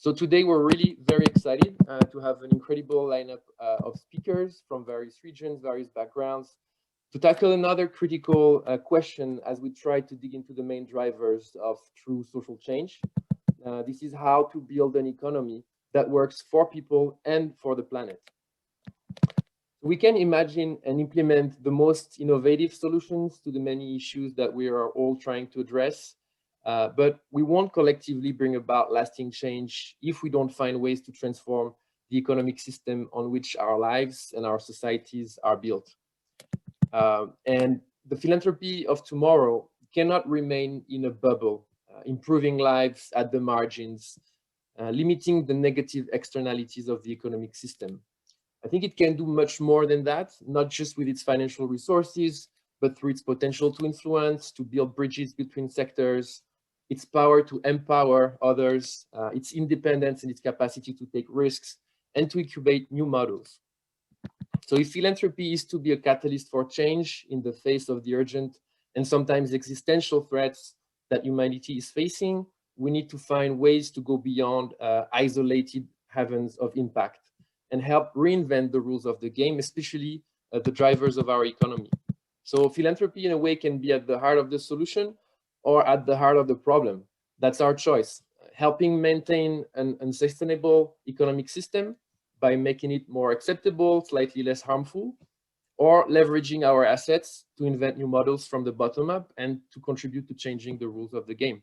So today we're really very excited to have an incredible lineup of speakers from various regions, various backgrounds, to tackle another critical question as we try to dig into the main drivers of true social change. This is how to build an economy that works for people and for the planet. We can imagine and implement the most innovative solutions to the many issues that we are all trying to address, but we won't collectively bring about lasting change if we don't find ways to transform the economic system on which our lives and our societies are built. And the philanthropy of tomorrow cannot remain in a bubble, improving lives at the margins, limiting the negative externalities of the economic system. I think it can do much more than that, not just with its financial resources, but through its potential to influence, to build bridges between sectors, its power to empower others, its independence and its capacity to take risks, and to incubate new models. So if philanthropy is to be a catalyst for change in the face of the urgent and sometimes existential threats that humanity is facing, we need to find ways to go beyond isolated havens of impact and help reinvent the rules of the game, especially the drivers of our economy. So philanthropy in a way can be at the heart of the solution or at the heart of the problem. That's our choice, helping maintain an unsustainable economic system by making it more acceptable, slightly less harmful, or leveraging our assets to invent new models from the bottom up and to contribute to changing the rules of the game.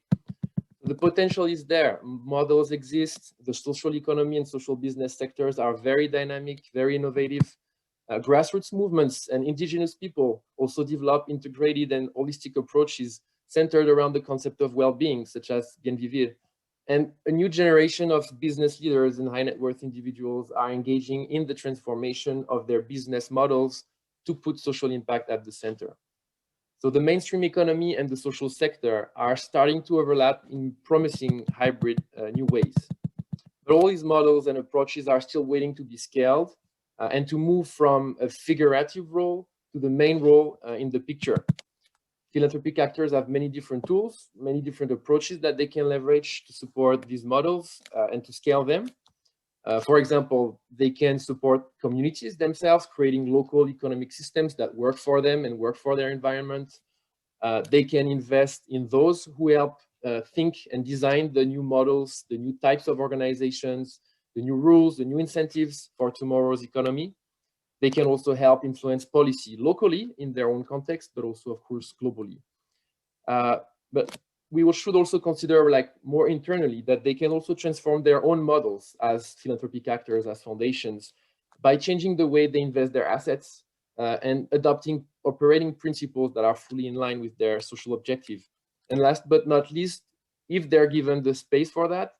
The potential is there. Models exist. The social economy and social business sectors are very dynamic, very innovative. Grassroots movements and indigenous people also develop integrated and holistic approaches centered around the concept of well-being, such as bien vivir. And a new generation of business leaders and high net worth individuals are engaging in the transformation of their business models to put social impact at the center. So the mainstream economy and the social sector are starting to overlap in promising hybrid new ways. But all these models and approaches are still waiting to be scaled and to move from a figurative role to the main role in the picture. Philanthropic actors have many different tools, many different approaches that they can leverage to support these models and to scale them. For example, they can support communities themselves, creating local economic systems that work for them and work for their environment. They can invest in those who help think and design the new models, the new types of organizations, the new rules, the new incentives for tomorrow's economy. They can also help influence policy locally in their own context, but also, of course, globally. But we should also consider, like, more internally, that they can also transform their own models as philanthropic actors, as foundations, by changing the way they invest their assets and adopting operating principles that are fully in line with their social objective. And last but not least, if they're given the space for that,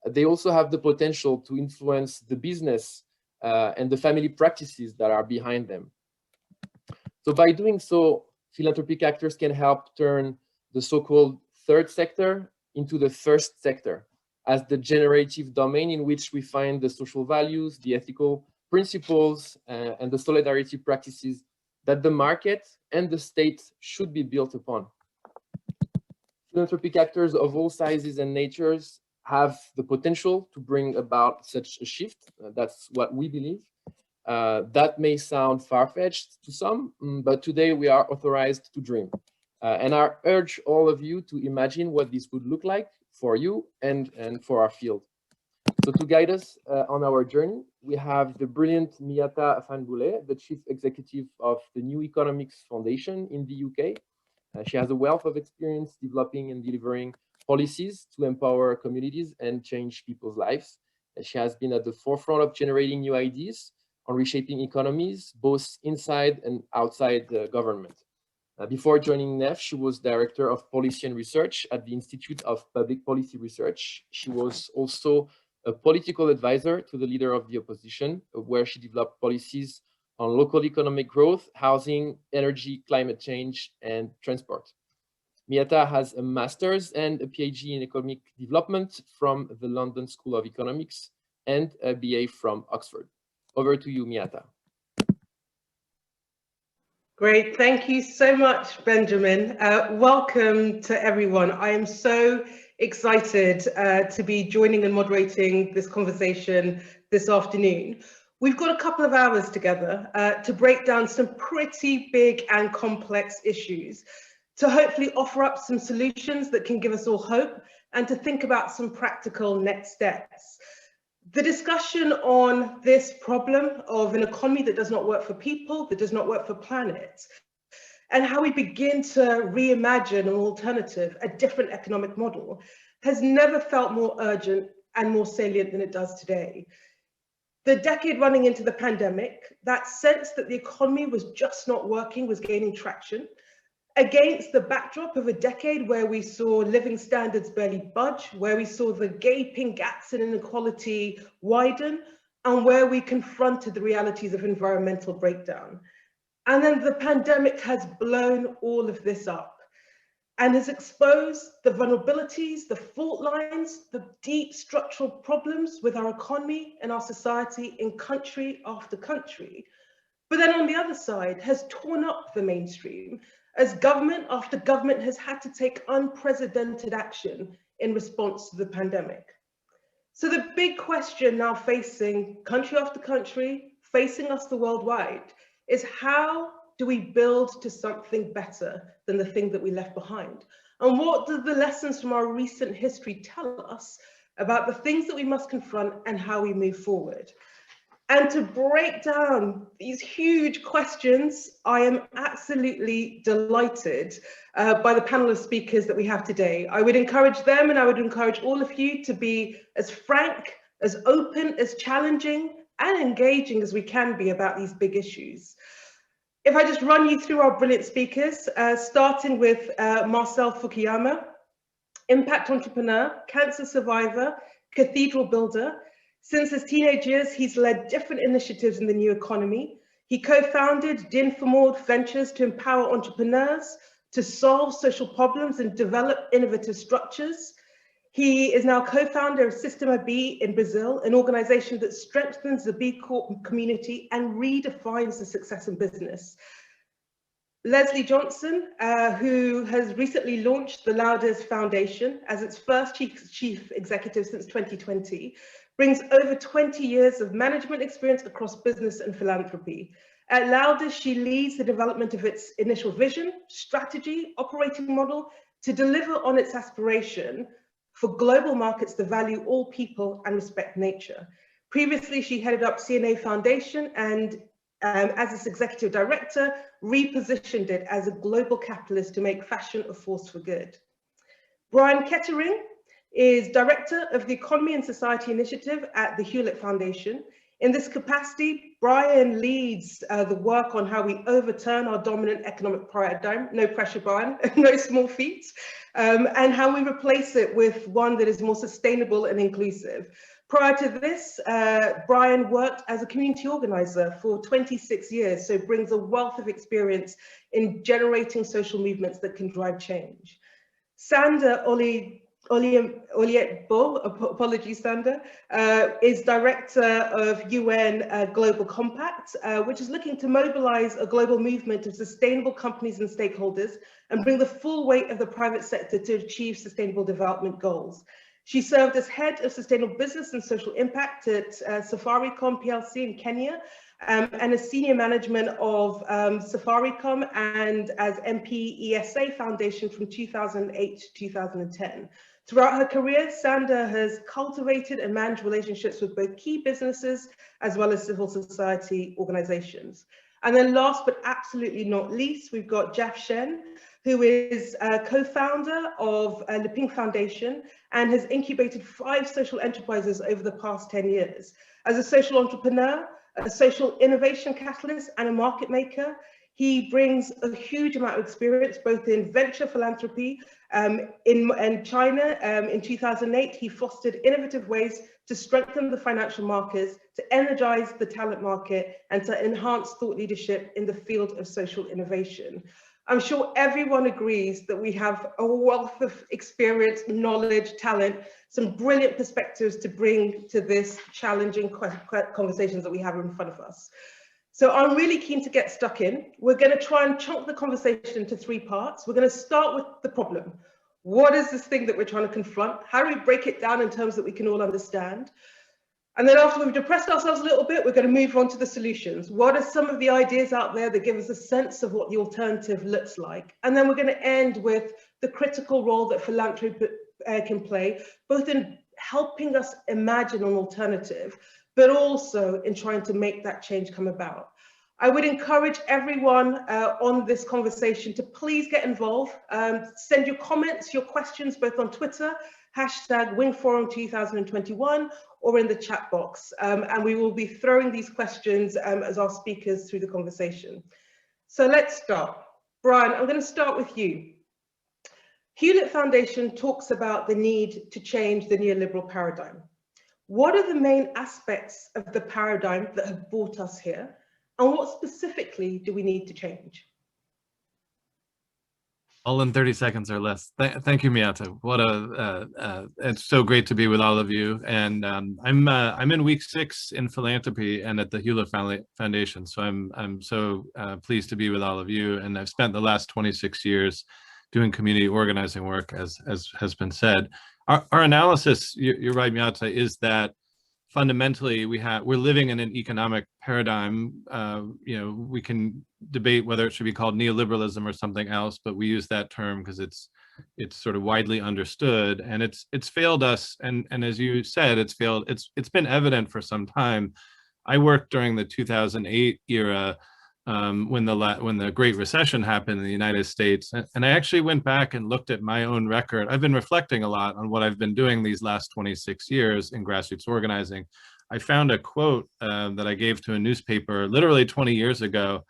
they also have the potential to influence the business and the family practices that are behind them. So by doing so, philanthropic actors can help turn the so-called third sector into the first sector as the generative domain in which we find the social values, the ethical principles, and the solidarity practices that the market and the state should be built upon. Philanthropic actors of all sizes and natures have the potential to bring about such a shift. That's what we believe. That may sound far-fetched to some, but today we are authorized to dream. And I urge all of you to imagine what this would look like for you and for our field. So to guide us on our journey, we have the brilliant Miyata Fanbule, the Chief Executive of the New Economics Foundation in the UK. She has a wealth of experience developing and delivering policies to empower communities and change people's lives. She has been at the forefront of generating new ideas on reshaping economies, both inside and outside the government. Before joining NEF, she was Director of Policy and Research at the Institute of Public Policy Research. She was also a political advisor to the leader of the opposition, where she developed policies on local economic growth, housing, energy, climate change, and transport. Miyata has a master's and a PhD in economic development from the London School of Economics and a BA from Oxford. Over to you, Miyata. Great, thank you so much, Benjamin. Welcome to everyone. I am so excited to be joining and moderating this conversation this afternoon. We've got a couple of hours together to break down some pretty big and complex issues, to hopefully offer up some solutions that can give us all hope, and to think about some practical next steps. The discussion on this problem of an economy that does not work for people, that does not work for planet, and how we begin to reimagine an alternative, a different economic model, has never felt more urgent and more salient than it does today. The decade running into the pandemic, that sense that the economy was just not working was gaining traction, against the backdrop of a decade where we saw living standards barely budge, where we saw the gaping gaps in inequality widen, and where we confronted the realities of environmental breakdown. And then the pandemic has blown all of this up and has exposed the vulnerabilities, the fault lines, the deep structural problems with our economy and our society in country after country. But then on the other side has torn up the mainstream as government after government has had to take unprecedented action in response to the pandemic. So the big question now facing country after country, facing us the worldwide, is how do we build to something better than the thing that we left behind? And what do the lessons from our recent history tell us about the things that we must confront and how we move forward? And to break down these huge questions, I am absolutely delighted by the panel of speakers that we have today. I would encourage them, and I would encourage all of you, to be as frank, as open, as challenging, and engaging as we can be about these big issues. If I just run you through our brilliant speakers, starting with Marcel Fukuyama, impact entrepreneur, cancer survivor, cathedral builder. Since his teenage years, he's led different initiatives in the new economy. He co-founded Dinformord Ventures to empower entrepreneurs to solve social problems and develop innovative structures. He is now co-founder of Sistema B in Brazil, an organization that strengthens the BCorp community and redefines the success in business. Leslie Johnson, who has recently launched the Louders Foundation as its first chief executive since 2020, brings over 20 years of management experience across business and philanthropy. At Louders, she leads the development of its initial vision, strategy, operating model to deliver on its aspiration for global markets to value all people and respect nature. Previously, she headed up CNA Foundation and as its executive director, repositioned it as a global capitalist to make fashion a force for good. Brian Kettering is Director of the Economy and Society Initiative at the Hewlett Foundation. In this capacity, Brian leads the work on how we overturn our dominant economic paradigm, no pressure, Brian, no small feat, and how we replace it with one that is more sustainable and inclusive. Prior to this, Brian worked as a community organizer for 26 years, so brings a wealth of experience in generating social movements that can drive change. Sander Olietbo, apologies Sander, is Director of UN Global Compact, which is looking to mobilize a global movement of sustainable companies and stakeholders and bring the full weight of the private sector to achieve sustainable development goals. She served as head of sustainable business and social impact at Safaricom PLC in Kenya, and as senior management of Safaricom and as MP ESA Foundation from 2008 to 2010. Throughout her career, Sander has cultivated and managed relationships with both key businesses as well as civil society organizations. And then last but absolutely not least, we've got Jeff Shen, who is co-founder of Liping Foundation and has incubated 5 social enterprises over the past 10 years. As a social entrepreneur, a social innovation catalyst, and a market maker, he brings a huge amount of experience, both in venture philanthropy. In China, in 2008, he fostered innovative ways to strengthen the financial markets, to energize the talent market, and to enhance thought leadership in the field of social innovation. I'm sure everyone agrees that we have a wealth of experience, knowledge, talent, some brilliant perspectives to bring to this challenging conversations that we have in front of us. So I'm really keen to get stuck in. We're going to try and chunk the conversation into 3 parts. We're going to start with the problem. What is this thing that we're trying to confront? How do we break it down in terms that we can all understand? And then after we've depressed ourselves a little bit, we're going to move on to the solutions. What are some of the ideas out there that give us a sense of what the alternative looks like? And then we're going to end with the critical role that philanthropy can play, both in helping us imagine an alternative, but also in trying to make that change come about. I would encourage everyone on this conversation to please get involved. Send your comments, your questions, both on Twitter, #WingForum 2021, or in the chat box. And we will be throwing these questions as our speakers through the conversation. So let's start. Brian, I'm going to start with you. Hewlett Foundation talks about the need to change the neoliberal paradigm. What are the main aspects of the paradigm that have brought us here? And what specifically do we need to change? All in 30 seconds or less. Thank you, Miyata. What it's so great to be with all of you. And I'm in week 6 in philanthropy and at the Hewlett Foundation. So I'm so pleased to be with all of you. And I've spent the last 26 years doing community organizing work, as has been said. Our analysis, you're right, Miyata, is that fundamentally we're living in an economic paradigm. We can debate whether it should be called neoliberalism or something else, but we use that term because it's sort of widely understood, and it's failed us. And as you said, it's failed. It's been evident for some time. I worked during the 2008 era when the Great Recession happened in the United States, and I actually went back and looked at my own record. I've been reflecting a lot on what I've been doing these last 26 years in grassroots organizing. I found a quote that I gave to a newspaper literally 20 years ago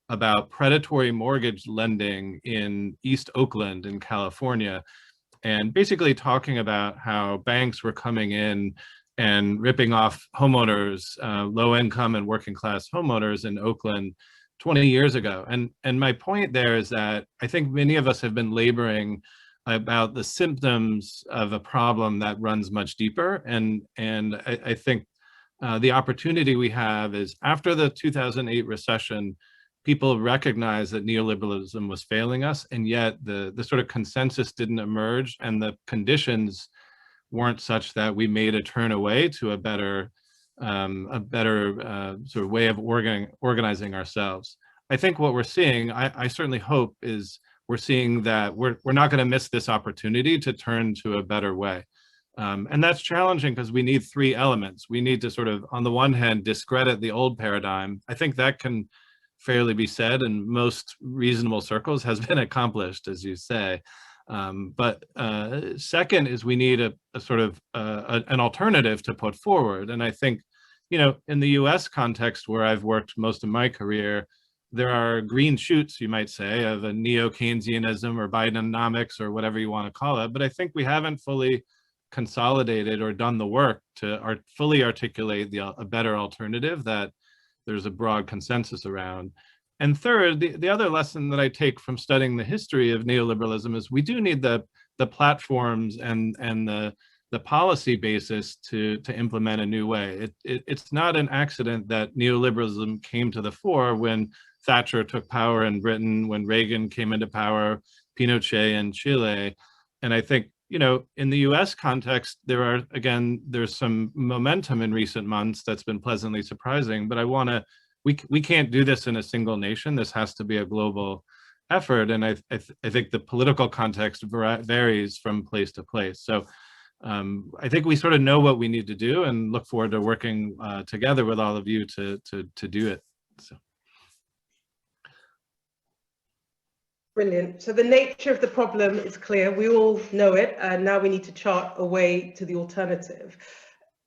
about predatory mortgage lending in East Oakland in California, and basically talking about how banks were coming in and ripping off homeowners, low income and working class homeowners in Oakland 20 years ago. And my point there is that I think many of us have been laboring about the symptoms of a problem that runs much deeper. And I think the opportunity we have is, after the 2008 recession, people recognized that neoliberalism was failing us, and yet the sort of consensus didn't emerge, and the conditions weren't such that we made a turn away to a better sort of way of organizing ourselves. I think what we're seeing, I certainly hope, is we're seeing that we're not going to miss this opportunity to turn to a better way. And that's challenging because we need 3 elements. We need to sort of, on the one hand, discredit the old paradigm. I think that can fairly be said in most reasonable circles, has been accomplished, as you say. But second is we need a sort of an alternative to put forward. And I think, in the US context, where I've worked most of my career, there are green shoots, you might say, of a neo-Keynesianism or Bidenomics or whatever you want to call it. But I think we haven't fully consolidated or done the work to fully articulate a better alternative that there's a broad consensus around. And third, the other lesson that I take from studying the history of neoliberalism is we do need the platforms and the policy basis to implement a new way. It's not an accident that neoliberalism came to the fore when Thatcher took power in Britain, when Reagan came into power, Pinochet in Chile. And I think, in the US context, there's some momentum in recent months that's been pleasantly surprising, but we can't do this in a single nation. This has to be a global effort. And I think the political context varies from place to place. So I think we sort of know what we need to do, and look forward to working together with all of you to do it. So. Brilliant. So the nature of the problem is clear. We all know it, and now we need to chart a way to the alternative.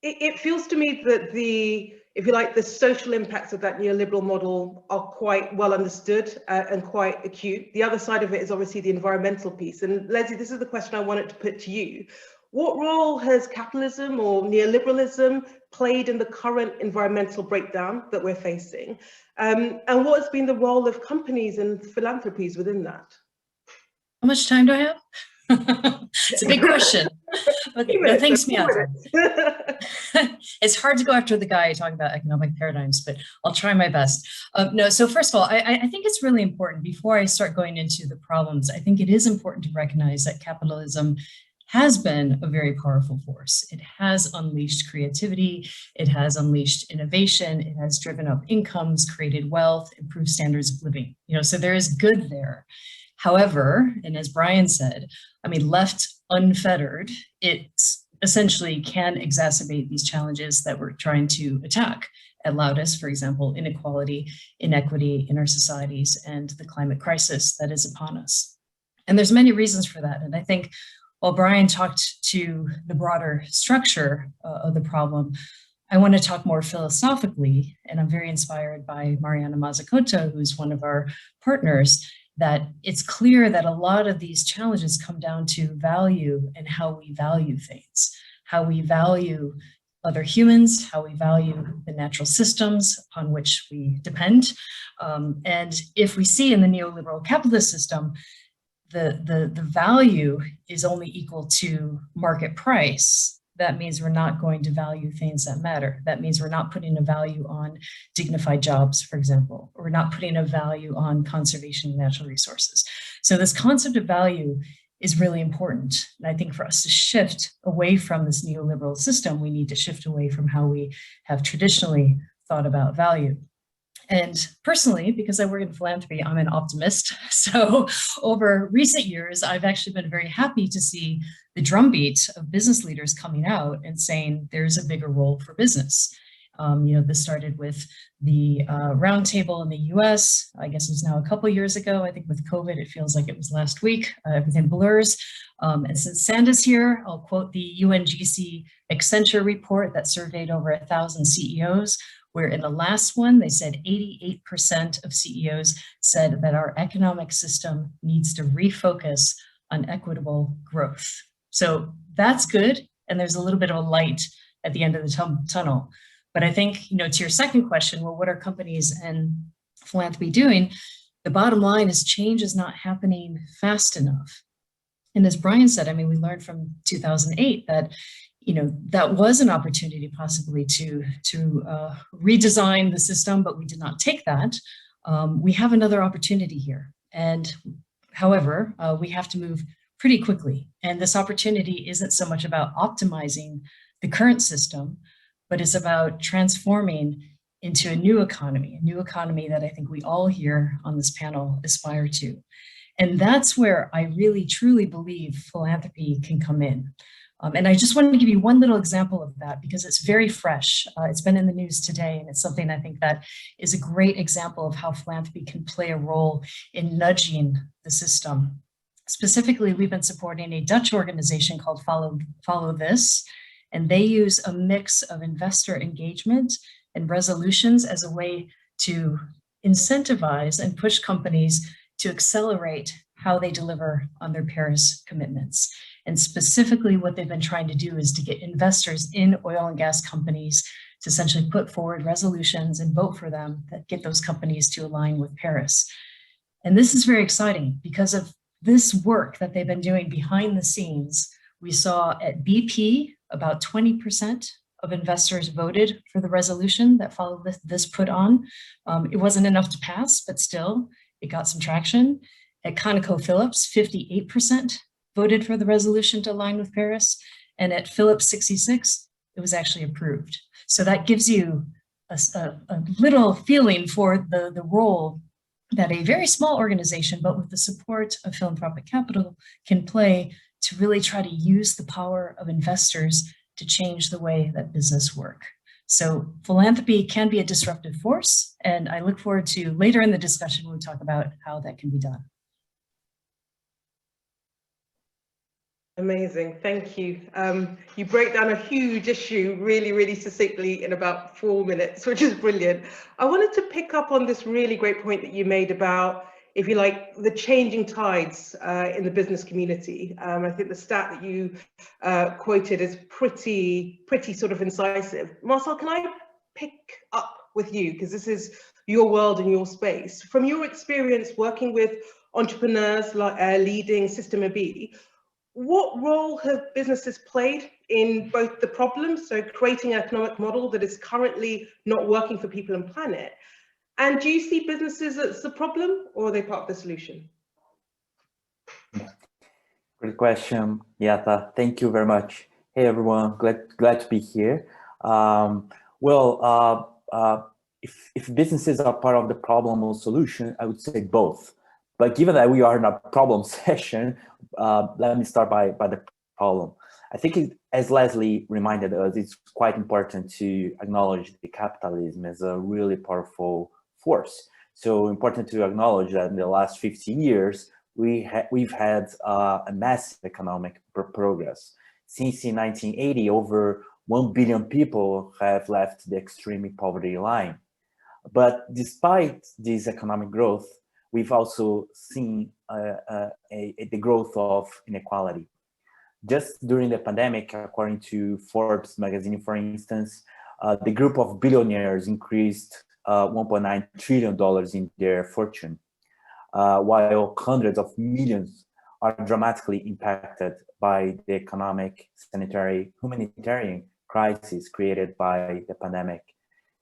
It feels to me that if you like, the social impacts of that neoliberal model are quite well understood and quite acute. The other side of it is obviously the environmental piece. And Leslie, this is the question I wanted to put to you. What role has capitalism or neoliberalism played in the current environmental breakdown that we're facing? And what has been the role of companies and philanthropies within that? How much time do I have? It's a big question. Okay, no, thanks, Miata. It's hard to go after the guy talking about economic paradigms, but I'll try my best. No, so first of all, I think it's really important, before I start going into the problems, I think it is important to recognize that capitalism has been a very powerful force. It has unleashed creativity, it has unleashed innovation, it has driven up incomes, created wealth, improved standards of living. So there is good there. However, and as Brian said, I mean, left unfettered, it essentially can exacerbate these challenges that we're trying to attack at loudest, for example, inequality, inequity in our societies, and the climate crisis that is upon us. And there's many reasons for that. And I think while Brian talked to the broader structure of the problem, I want to talk more philosophically, and I'm very inspired by Mariana Mazzucato, who's one of our partners, that it's clear that a lot of these challenges come down to value and how we value things, how we value other humans, how we value the natural systems upon which we depend. And if we see in the neoliberal capitalist system, the value is only equal to market price, that means we're not going to value things that matter. That means we're not putting a value on dignified jobs, for example, or we're not putting a value on conservation of natural resources. So this concept of value is really important. And I think for us to shift away from this neoliberal system, we need to shift away from how we have traditionally thought about value. And personally, because I work in philanthropy, I'm an optimist. So over recent years, I've actually been very happy to see the drumbeat of business leaders coming out and saying there's a bigger role for business. This started with the roundtable in the US. I guess it was now a couple of years ago. I think with COVID, it feels like it was last week. Everything blurs. And since Sanda's here, I'll quote the UNGC Accenture report that surveyed over 1,000 CEOs, where in the last one, they said 88% of CEOs said that our economic system needs to refocus on equitable growth. So that's good. And there's a little bit of a light at the end of the tunnel. But I think, to your second question, well, what are companies and philanthropy doing? The bottom line is change is not happening fast enough. And as Brian said, I mean, we learned from 2008 that that was an opportunity possibly to redesign the system, but we did not take that. We have another opportunity here. And however, we have to move pretty quickly. And this opportunity isn't so much about optimizing the current system, but it's about transforming into a new economy that I think we all here on this panel aspire to. And that's where I really, truly believe philanthropy can come in. And I just wanted to give you one little example of that because it's very fresh. It's been in the news today, and it's something I think that is a great example of how philanthropy can play a role in nudging the system. Specifically, we've been supporting a Dutch organization called Follow This, and they use a mix of investor engagement and resolutions as a way to incentivize and push companies to accelerate how they deliver on their Paris commitments. And specifically what they've been trying to do is to get investors in oil and gas companies to essentially put forward resolutions and vote for them that get those companies to align with Paris. And this is very exciting because of this work that they've been doing behind the scenes. We saw at BP, about 20% of investors voted for the resolution that Follow This put on. It wasn't enough to pass, but still, it got some traction. At ConocoPhillips, 58% voted for the resolution to align with Paris. And at Phillips 66, it was actually approved. So that gives you a little feeling for the role that a very small organization, but with the support of philanthropic capital, can play to really try to use the power of investors to change the way that business work. So philanthropy can be a disruptive force, and I look forward to later in the discussion when we talk about how that can be done. Amazing, thank you. You break down a huge issue really, really succinctly in about 4 minutes, which is brilliant. I wanted to pick up on this really great point that you made about, if you like, the changing tides in the business community. I think the stat that you quoted is pretty sort of incisive. Marcel, can I pick up with you, because this is your world and your space. From your experience working with entrepreneurs like leading System B, what role have businesses played in both the problems, so creating an economic model that is currently not working for people and planet? And do you see businesses as the problem, or are they part of the solution? Great question, Yata. Thank you very much. Hey everyone, glad to be here. If businesses are part of the problem or solution, I would say both. But given that we are in a problem session, let me start by the problem. I think as Leslie reminded us, it's quite important to acknowledge that capitalism is a really powerful force. So important to acknowledge that in the last 50 years, we've had a massive economic progress. Since in 1980, over 1 billion people have left the extreme poverty line. But despite this economic growth, we've also seen the growth of inequality. Just during the pandemic, according to Forbes magazine, for instance, the group of billionaires increased $1.9 trillion in their fortune, while hundreds of millions are dramatically impacted by the economic, sanitary, humanitarian crisis created by the pandemic.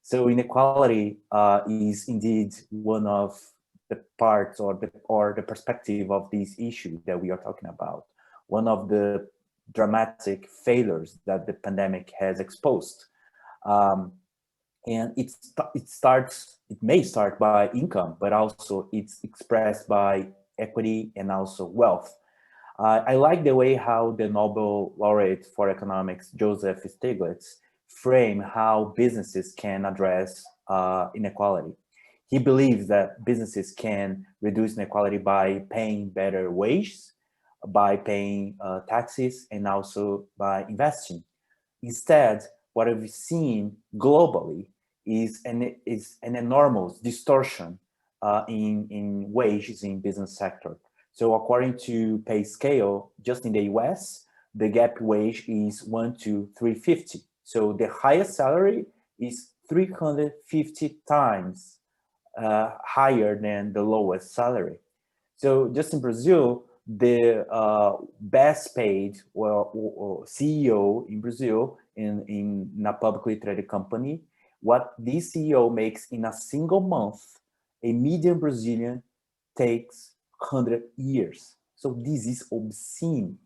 So inequality is indeed one of the parts or the perspective of this issue that we are talking about. One of the dramatic failures that the pandemic has exposed. And it may start by income, but also it's expressed by equity and also wealth. I like the way how the Nobel laureate for economics, Joseph Stiglitz, frame how businesses can address inequality. He believes that businesses can reduce inequality by paying better wages, by paying taxes, and also by investing. Instead, what we've seen globally is an enormous distortion in wages in business sector. So according to pay scale, just in the US, the gap wage is 1 to 350. So the highest salary is 350 times higher than the lowest salary. So just in Brazil, the best paid CEO in Brazil in a publicly traded company, what this CEO makes in a single month, a median Brazilian takes 100 years. So this is obscene.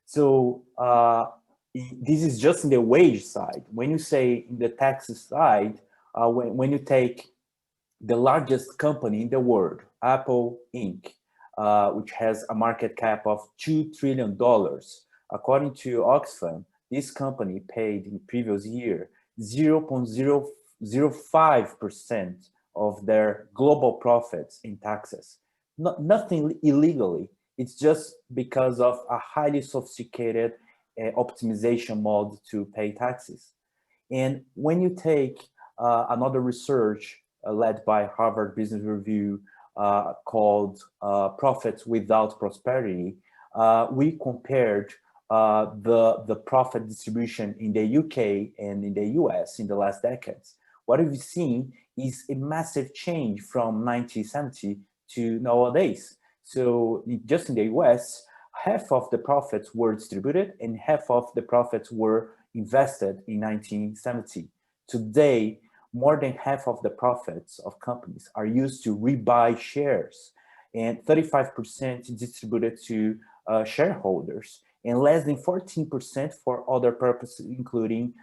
So this is just in the wage side. When you say in the taxes side, when you take the largest company in the world, Apple Inc., which has a market cap of $2 trillion. According to Oxfam, this company paid in previous year 0.005% of their global profits in taxes. Nothing illegally. It's just because of a highly sophisticated optimization mode to pay taxes. And when you take another research led by Harvard Business Review called Profits Without Prosperity, we compared the profit distribution in the UK and in the US in the last decades. What we've seen is a massive change from 1970 to nowadays. So just in the US, half of the profits were distributed and half of the profits were invested in 1970. Today, more than half of the profits of companies are used to rebuy shares, and 35% distributed to shareholders, and less than 14% for other purposes, including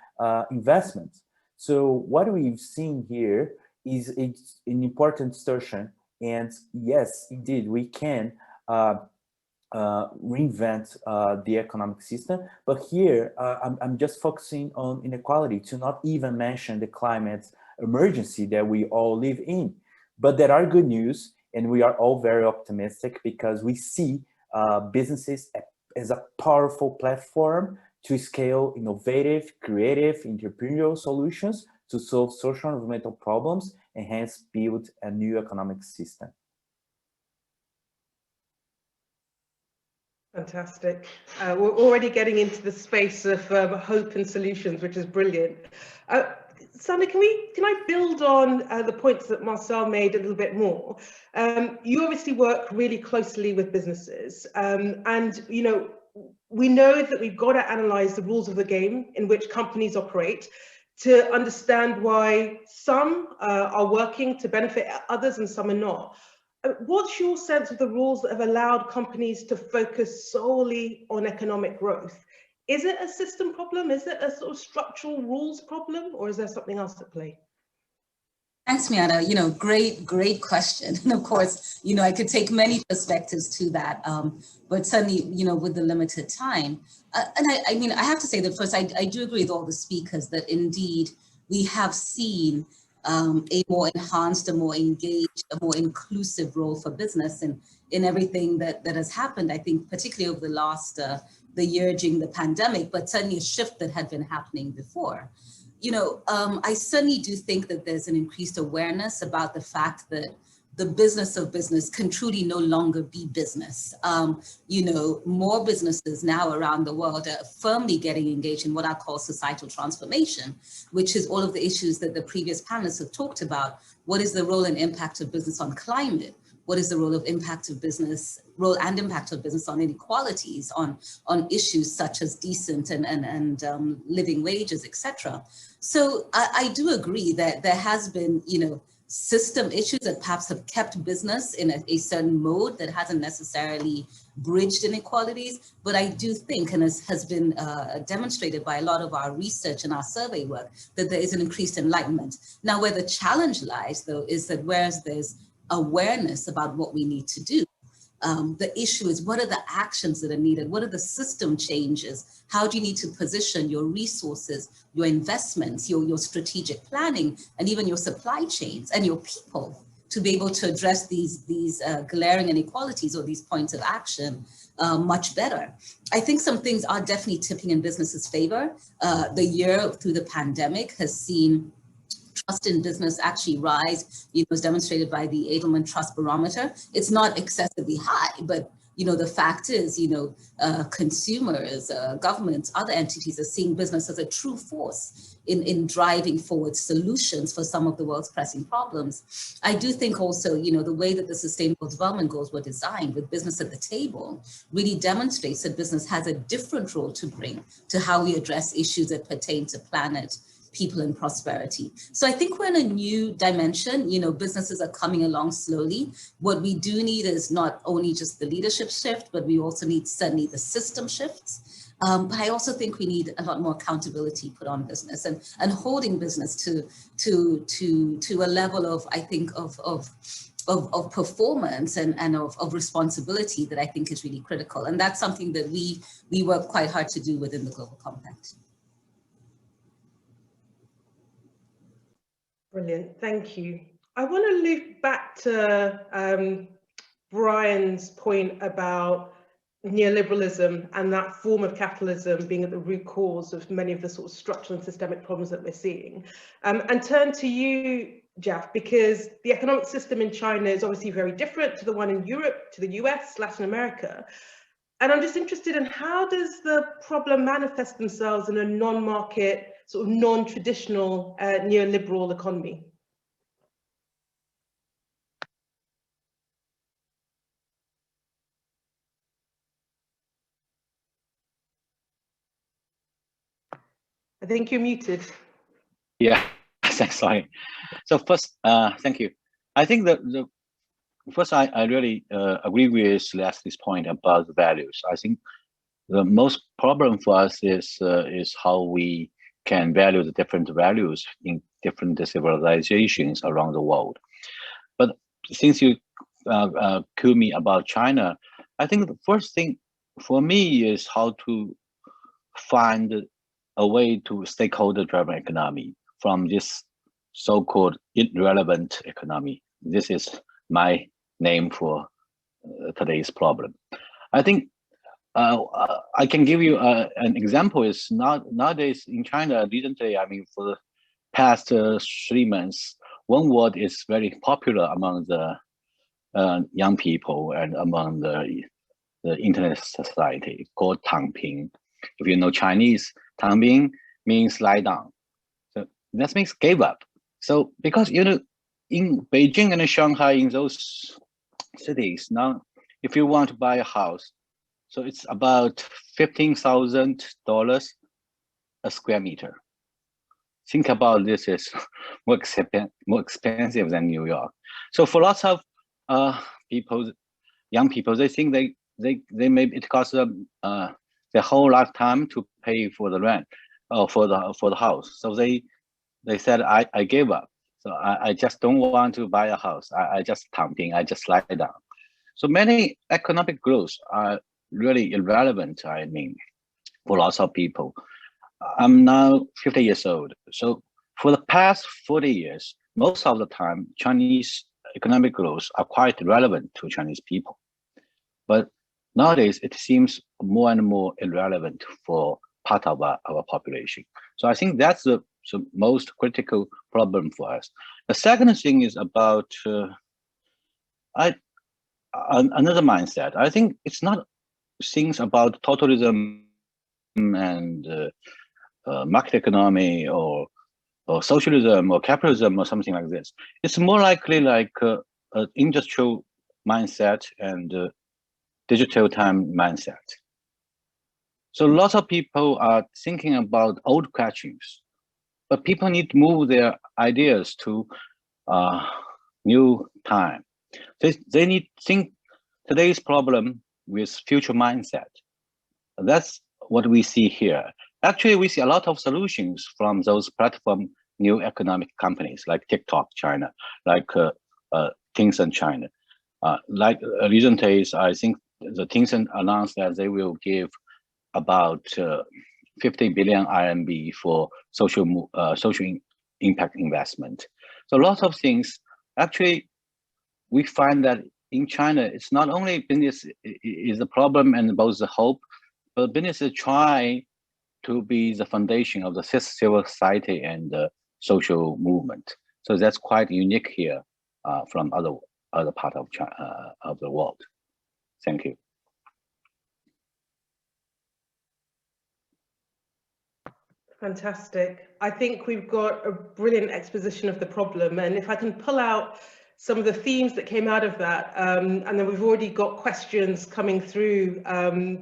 investments. So what we've seen here is an important distortion. And yes, indeed, we can reinvent the economic system. But here, I'm just focusing on inequality, to not even mention the climate emergency that we all live in. But there are good news, and we are all very optimistic because we see businesses as a powerful platform to scale innovative, creative, entrepreneurial solutions to solve social and environmental problems and hence build a new economic system. Fantastic. We're already getting into the space of hope and solutions, which is brilliant. Sandra, can I build on the points that Marcel made a little bit more? You obviously work really closely with businesses, and we know that we've got to analyze the rules of the game in which companies operate to understand why some are working to benefit others and some are not. What's your sense of the rules that have allowed companies to focus solely on economic growth? Is it a system problem? Is it a sort of structural rules problem, or is there something else at play? Thanks, Miata. Great question. And of course, I could take many perspectives to that, but certainly, with the limited time. And I have to say that first, I do agree with all the speakers that indeed we have seen a more enhanced, a more engaged, a more inclusive role for business in everything that has happened, I think, particularly over the last, the year during the pandemic, but certainly a shift that had been happening before. I certainly do think that there's an increased awareness about the fact that the business of business can truly no longer be business. More businesses now around the world are firmly getting engaged in what I call societal transformation, which is all of the issues that the previous panelists have talked about. What is the role and impact of business on climate? What is the role and impact of business on inequalities, on issues such as decent and living wages, etc. So I do agree that there has been, system issues that perhaps have kept business in a certain mode that hasn't necessarily bridged inequalities. But I do think, and has been demonstrated by a lot of our research and our survey work, that there is an increased enlightenment. Now, where the challenge lies, though, is that whereas there's awareness about what we need to do, the issue is, what are the actions that are needed? What are the system changes? How do you need to position your resources, your investments, your strategic planning, and even your supply chains and your people to be able to address these glaring inequalities or these points of action much better? I think some things are definitely tipping in business's favor. The year through the pandemic has seen trust in business actually rise, as demonstrated by the Edelman Trust Barometer. It's not excessively high, but the fact is, consumers, governments, other entities are seeing business as a true force in driving forward solutions for some of the world's pressing problems. I do think also, the way that the Sustainable Development Goals were designed with business at the table really demonstrates that business has a different role to bring to how we address issues that pertain to planet, people, and prosperity. So I think we're in a new dimension. Businesses are coming along slowly. What we do need is not only just the leadership shift, but we also need certainly the system shifts. But I also think we need a lot more accountability put on business and holding business to a level of, I think, of performance and of responsibility that I think is really critical. And that's something that we work quite hard to do within the Global Compact. Brilliant, thank you. I want to loop back to Brian's point about neoliberalism and that form of capitalism being at the root cause of many of the sort of structural and systemic problems that we're seeing. And turn to you, Jeff, because the economic system in China is obviously very different to the one in Europe, to the US, Latin America. And I'm just interested in, how does the problem manifest themselves in a non-market, sort of non-traditional neoliberal economy? I think you're muted. Yeah, sorry. So first, thank you. I think that first, I really agree with Leslie's point about the values. I think the most problem for us is how we can value the different values in different civilizations around the world. But since you called me about China, I think the first thing for me is how to find a way to stakeholder-driven economy from this so-called irrelevant economy. This is my name for today's problem. I think I can give you an example. Is nowadays in China recently, I mean, for the past 3 months, one word is very popular among the young people and among the internet society, called 躺平. If you know Chinese, 躺平means lie down. So that means gave up. So because in Beijing and Shanghai, in those cities now, if you want to buy a house, So it's about $15,000 a square meter. Think about this is more expensive than New York. So for lots of people, young people, they think they maybe it costs them their whole lifetime to pay for the rent or for the house. So they said I gave up. So I just don't want to buy a house. I just pumping. I just lie down. So many economic growths are really irrelevant. I mean, for lots of people. I'm now 50 years old. So for the past 40 years, most of the time, Chinese economic growth are quite relevant to Chinese people. But nowadays, it seems more and more irrelevant for part of our population. So I think that's the most critical problem for us. The second thing is about another mindset. I think it's not things about totalism and market economy or socialism or capitalism or something like this. It's more likely like an industrial mindset and digital time mindset. So lots of people are thinking about old questions, but people need to move their ideas to new time. They need to think today's problem with future mindset. That's what we see here. Actually, we see a lot of solutions from those platform new economic companies like TikTok China, like Tencent China. Like recent days, I think the Tencent announced that they will give about 50 billion RMB for social impact investment. So lots of things. Actually, we find that in China, it's not only business is the problem and both the hope, but businesses try to be the foundation of the civil society and the social movement. So that's quite unique here from other part of China, of the world. Thank you. Fantastic. I think we've got a brilliant exposition of the problem. And if I can pull out some of the themes that came out of that, and then we've already got questions coming through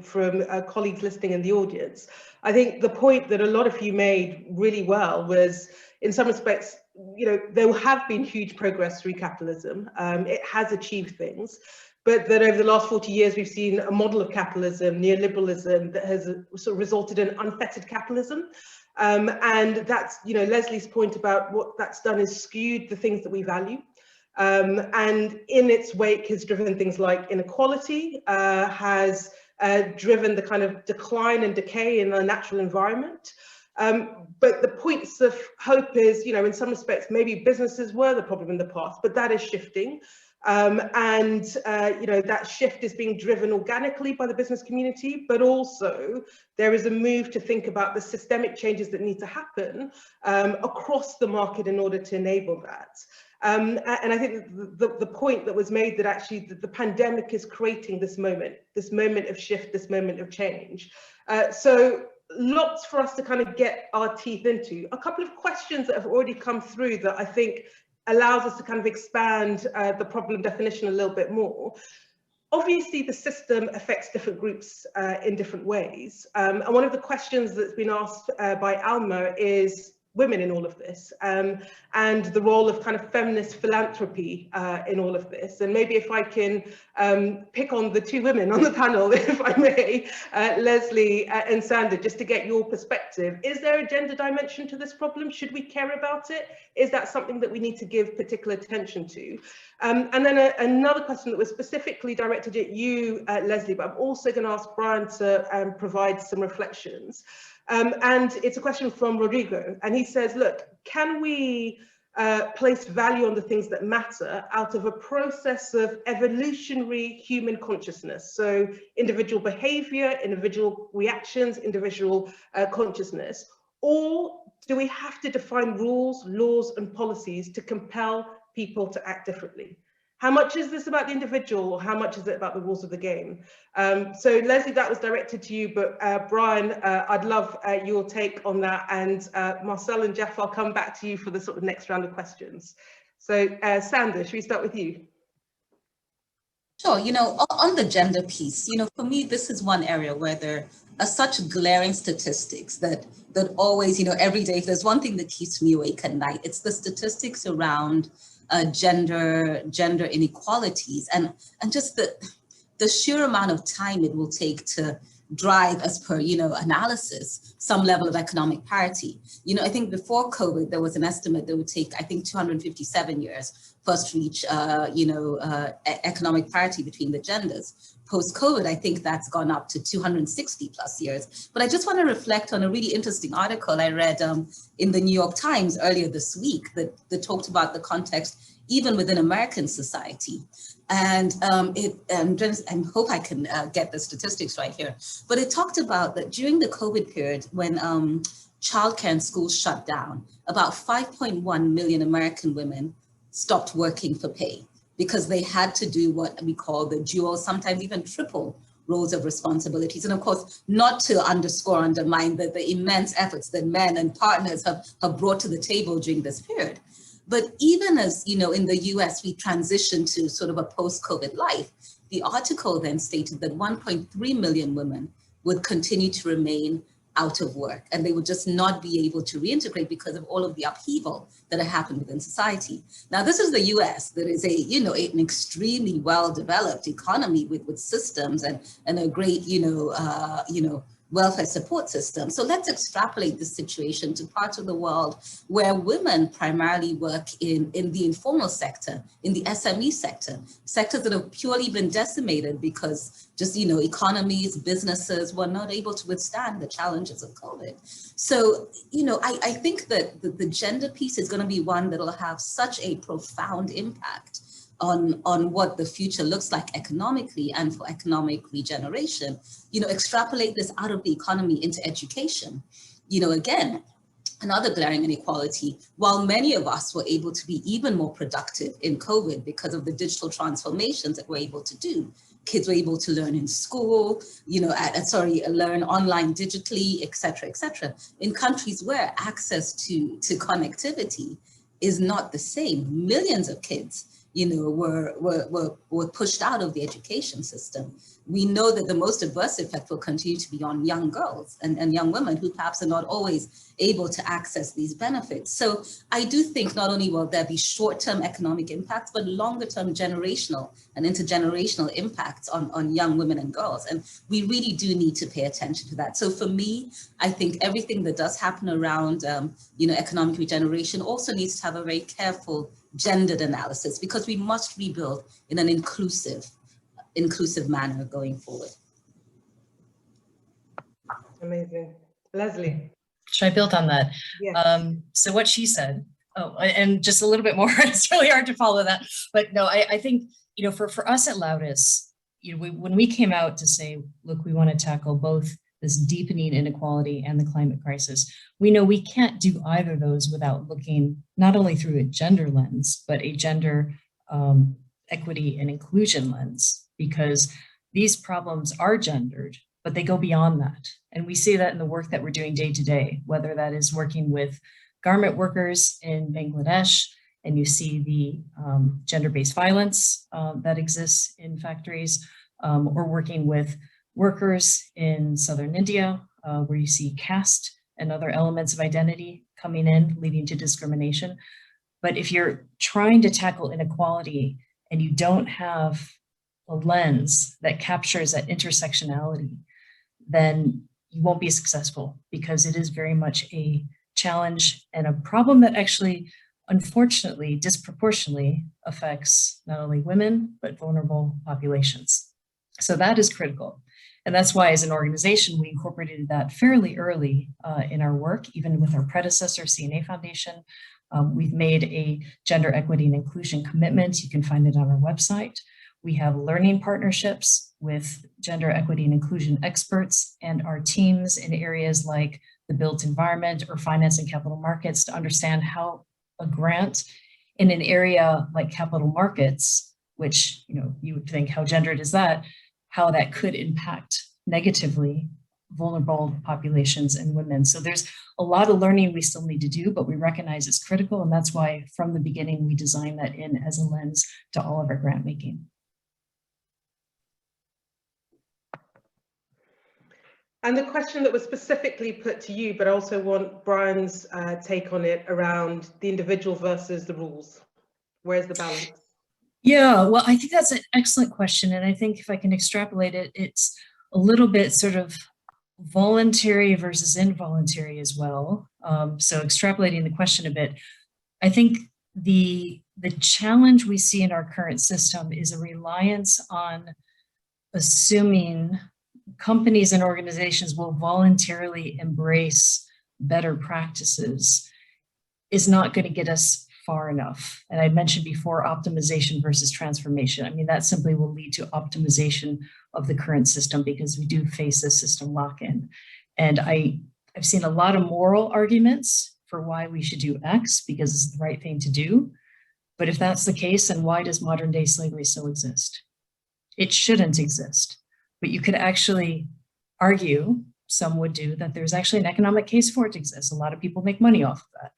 from colleagues listening in the audience. I think the point that a lot of you made really well was, in some respects, you know, there have been huge progress through capitalism. It has achieved things, but that over the last 40 years, we've seen a model of capitalism, neoliberalism, that has sort of resulted in unfettered capitalism. And that's, you know, Leslie's point about what that's done is skewed the things that we value. And in its wake has driven things like inequality, has driven the kind of decline and decay in the natural environment. But the points of hope is, you know, in some respects, maybe businesses were the problem in the past, but that is shifting. You know, that shift is being driven organically by the business community, but also there is a move to think about the systemic changes that need to happen across the market in order to enable that. And I think the point that was made that actually the pandemic is creating this moment of shift, this moment of change. So lots for us to kind of get our teeth into. A couple of questions that have already come through that I think allows us to kind of expand the problem definition a little bit more. Obviously, the system affects different groups in different ways. And one of the questions that's been asked by Alma is women in all of this, and the role of kind of feminist philanthropy in all of this. And maybe if I can pick on the two women on the panel, if I may, Leslie and Sandra, just to get your perspective. Is there a gender dimension to this problem? Should we care about it? Is that something that we need to give particular attention to? And then another question that was specifically directed at you, Leslie, but I'm also going to ask Brian to provide some reflections. And it's a question from Rodrigo, and he says, look, can we place value on the things that matter out of a process of evolutionary human consciousness? So individual behavior, individual reactions, individual consciousness, or do we have to define rules, laws, and policies to compel people to act differently? How much is this about the individual, or how much is it about the rules of the game? So Leslie, that was directed to you, but Brian, I'd love your take on that. And Marcel and Jeff, I'll come back to you for the sort of next round of questions. So Sandra, should we start with you? Sure, on the gender piece, for me, this is one area where there are such glaring statistics that always, every day, if there's one thing that keeps me awake at night, it's the statistics around gender inequalities and just the sheer amount of time it will take to drive, as per, analysis, some level of economic parity. I think before COVID, there was an estimate that would take, I think, 257 years first reach, economic parity between the genders. Post-COVID, I think that's gone up to 260 plus years. But I just want to reflect on a really interesting article I read in the New York Times earlier this week that talked about the context even within American society. And I hope I can get the statistics right here, but it talked about that during the COVID period when childcare and schools shut down, about 5.1 million American women stopped working for pay because they had to do what we call the dual, sometimes even triple roles of responsibilities. And of course, not to undermine the immense efforts that men and partners have brought to the table during this period. But even as, in the US, we transitioned to sort of a post-COVID life, the article then stated that 1.3 million women would continue to remain out of work, and they would just not be able to reintegrate because of all of the upheaval that had happened within society. Now, this is the US that is an extremely well-developed economy with systems and a great, welfare support system. So let's extrapolate this situation to parts of the world where women primarily work in the informal sector, in the SME sector, sectors that have purely been decimated because just, economies, businesses were not able to withstand the challenges of COVID. So, I think that the gender piece is going to be one that will have such a profound impact on what the future looks like economically and for economic regeneration. Extrapolate this out of the economy into education. Again, another glaring inequality, while many of us were able to be even more productive in COVID because of the digital transformations that we're able to do, kids were able to learn in school, learn online digitally, et cetera, in countries where access to connectivity is not the same. Millions of kids were pushed out of the education system. We know that the most adverse effect will continue to be on young girls and young women who perhaps are not always able to access these benefits. So I do think not only will there be short-term economic impacts, but longer-term generational and intergenerational impacts on young women and girls. And we really do need to pay attention to that. So for me, I think everything that does happen around economic regeneration also needs to have a very careful gendered analysis, because we must rebuild in an inclusive manner going forward. Amazing. Leslie. Should I build on that? Yes. So what she said, and just a little bit more, it's really hard to follow that. But no, I think, for us at Loudis, when we came out to say, look, we want to tackle both this deepening inequality and the climate crisis, we know we can't do either of those without looking not only through a gender lens, but a gender equity and inclusion lens, because these problems are gendered, but they go beyond that. And we see that in the work that we're doing day to day, whether that is working with garment workers in Bangladesh, and you see the gender-based violence that exists in factories, or working with workers in southern India, where you see caste and other elements of identity coming in, leading to discrimination. But if you're trying to tackle inequality and you don't have a lens that captures that intersectionality, then you won't be successful, because it is very much a challenge and a problem that actually, unfortunately, disproportionately affects not only women, but vulnerable populations. So that is critical. And that's why, as an organization, we incorporated that fairly early in our work, even with our predecessor, CNA Foundation. We've made a gender equity and inclusion commitment. You can find it on our website. We have learning partnerships with gender equity and inclusion experts and our teams in areas like the built environment or finance and capital markets to understand how a grant in an area like capital markets, which you would think, how gendered is that, how that could impact negatively vulnerable populations and women. So there's a lot of learning we still need to do, but we recognize it's critical. And that's why from the beginning, we designed that in as a lens to all of our grant making. And the question that was specifically put to you, but I also want Brian's take on it around the individual versus the rules. Where's the balance? Yeah, well, I think that's an excellent question. And I think if I can extrapolate it, it's a little bit sort of voluntary versus involuntary as well. So extrapolating the question a bit, I think the challenge we see in our current system is a reliance on assuming companies and organizations will voluntarily embrace better practices is not going to get us far enough. And I mentioned before, optimization versus transformation. I mean, that simply will lead to optimization of the current system because we do face a system lock-in. And I've seen a lot of moral arguments for why we should do X because it's the right thing to do. But if that's the case, then why does modern day slavery still exist? It shouldn't exist. But you could actually argue, some would do, that there's actually an economic case for it to exist. A lot of people make money off of that.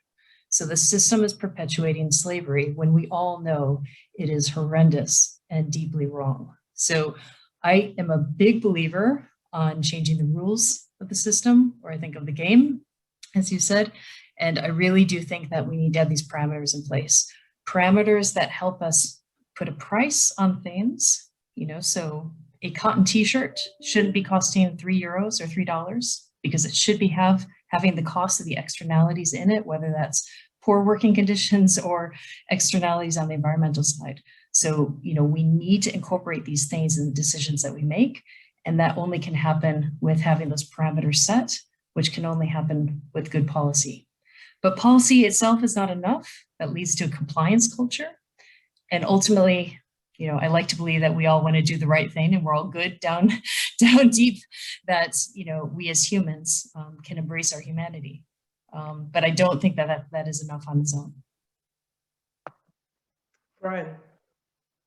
So the system is perpetuating slavery when we all know it is horrendous and deeply wrong. So I am a big believer on changing the rules of the system, or I think of the game, as you said. And I really do think that we need to have these parameters in place. Parameters that help us put a price on things, so a cotton t-shirt shouldn't be costing €3 or $3 because it should be having the cost of the externalities in it, whether that's poor working conditions or externalities on the environmental side. So, we need to incorporate these things in the decisions that we make. And that only can happen with having those parameters set, which can only happen with good policy. But policy itself is not enough. That leads to a compliance culture. And ultimately, I like to believe that we all want to do the right thing and we're all good down deep, that, we as humans can embrace our humanity. But I don't think that is enough on its own. Brian.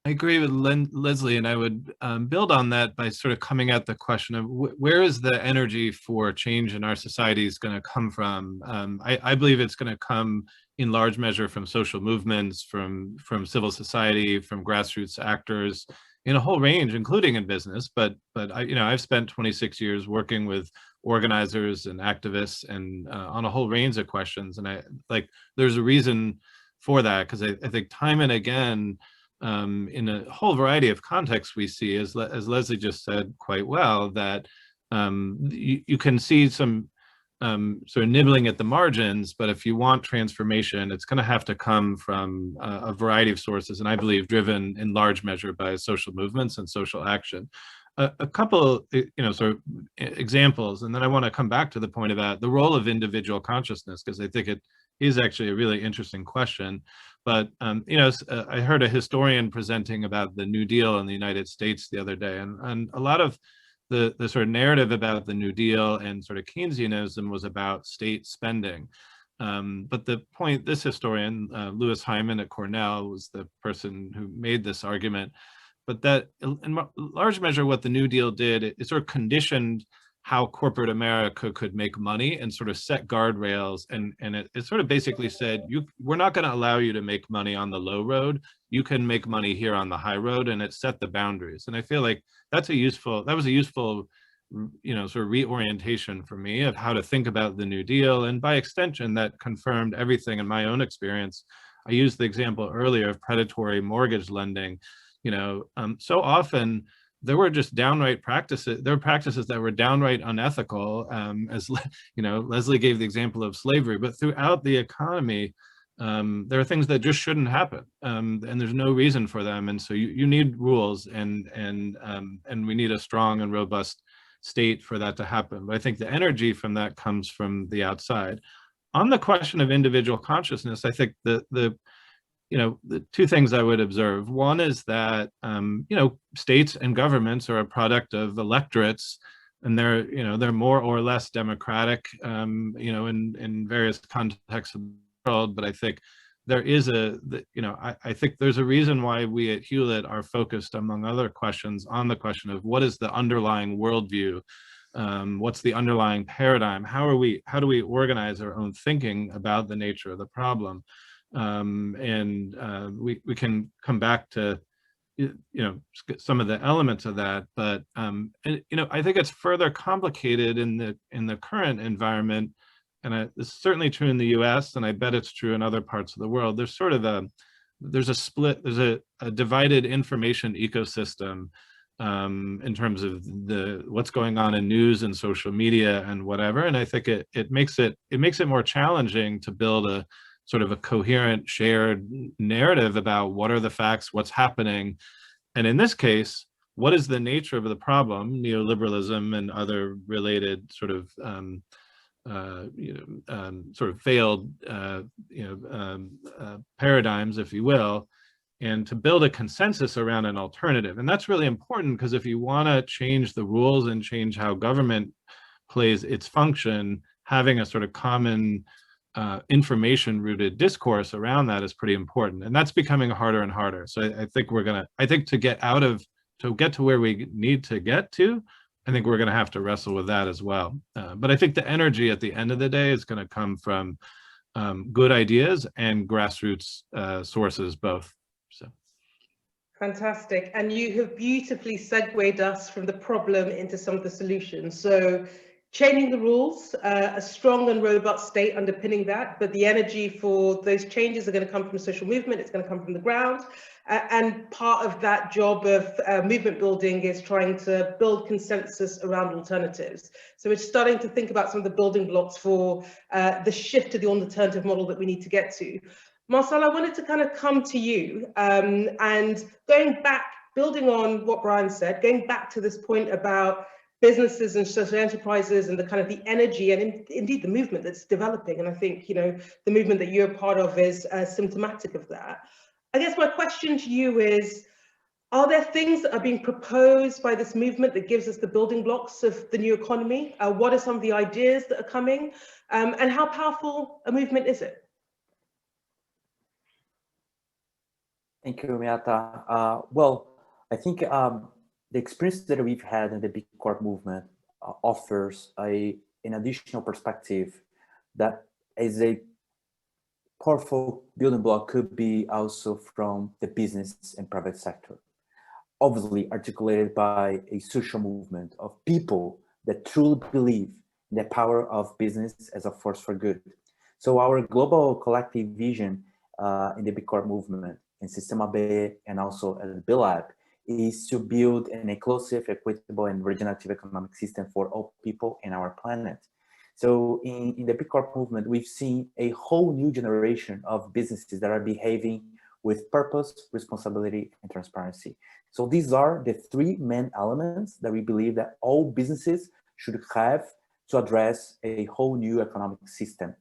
I agree with Leslie, and I would build on that by sort of coming at the question of where is the energy for change in our societies going to come from? I believe it's going to come in large measure from social movements, from civil society, from grassroots actors, in a whole range, including in business. But I've spent 26 years working with organizers and activists and on a whole range of questions, and there's a reason for that, because I think time and again, in a whole variety of contexts, we see, as Leslie just said quite well, that you can see some sort of nibbling at the margins, but if you want transformation, it's going to have to come from a variety of sources, and I believe driven in large measure by social movements and social action. A couple, sort of examples, and then I want to come back to the point about the role of individual consciousness, because I think it is actually a really interesting question. But, I heard a historian presenting about the New Deal in the United States the other day, and a lot of the sort of narrative about the New Deal and sort of Keynesianism was about state spending. But the point, this historian, Lewis Hyman at Cornell, was the person who made this argument, but that in large measure what the New Deal did, it sort of conditioned how corporate America could make money and sort of set guardrails. And it sort of basically said, we're not going to allow you to make money on the low road. You can make money here on the high road, and it set the boundaries. And I feel like that was a useful, sort of reorientation for me of how to think about the New Deal. And by extension, that confirmed everything in my own experience. I used the example earlier of predatory mortgage lending. So often, there were just downright practices. There were practices that were downright unethical, as Leslie gave the example of slavery. But throughout the economy, there are things that just shouldn't happen, and there's no reason for them. And so you need rules, and we need a strong and robust state for that to happen. But I think the energy from that comes from the outside. On the question of individual consciousness, I think the two things I would observe. One is that, states and governments are a product of electorates, and they're more or less democratic, in various contexts of the world. But I think there is I think there's a reason why we at Hewlett are focused, among other questions, on the question of what is the underlying worldview, what's the underlying paradigm, how do we organize our own thinking about the nature of the problem. We can come back to some of the elements of that, but I think it's further complicated in the current environment, and this is certainly true in the U.S., and I bet it's true in other parts of the world. There's sort of there's a split, there's a divided information ecosystem in terms of what's going on in news and social media and whatever, and I think it makes it more challenging to build a sort of a coherent shared narrative about what are the facts, what's happening. And in this case, what is the nature of the problem, neoliberalism and other related sort of failed paradigms, if you will, and to build a consensus around an alternative. And that's really important, because if you want to change the rules and change how government plays its function, having a sort of common information-rooted discourse around that is pretty important, and that's becoming harder and harder. So I think to get to where we need to get to, I think we're going to have to wrestle with that as well. But I think the energy at the end of the day is going to come from good ideas and grassroots sources both. So. Fantastic, and you have beautifully segued us from the problem into some of the solutions. So, changing the rules, a strong and robust state underpinning that, but the energy for those changes are going to come from social movement, it's going to come from the ground, and part of that job of movement building is trying to build consensus around alternatives. So we're starting to think about some of the building blocks for the shift to the alternative model that we need to get to. Marcel, I wanted to kind of come to you and going back, building on what Brian said, going back to this point about businesses and social enterprises and the kind of the energy and indeed the movement that's developing. And I think, the movement that you're part of is symptomatic of that. I guess my question to you is, are there things that are being proposed by this movement that gives us the building blocks of the new economy? What are some of the ideas that are coming? And how powerful a movement is it? Thank you, Miata. Well, I think the experience that we've had in the BCorp movement offers an additional perspective that is a powerful building block could be also from the business and private sector. Obviously articulated by a social movement of people that truly believe in the power of business as a force for good. So our global collective vision in the BCorp movement, in Sistema B, and also at the BLab, is to build an inclusive, equitable, and regenerative economic system for all people in our planet. So in the BCorp movement, we've seen a whole new generation of businesses that are behaving with purpose, responsibility, and transparency. So these are the three main elements that we believe that all businesses should have to address a whole new economic system.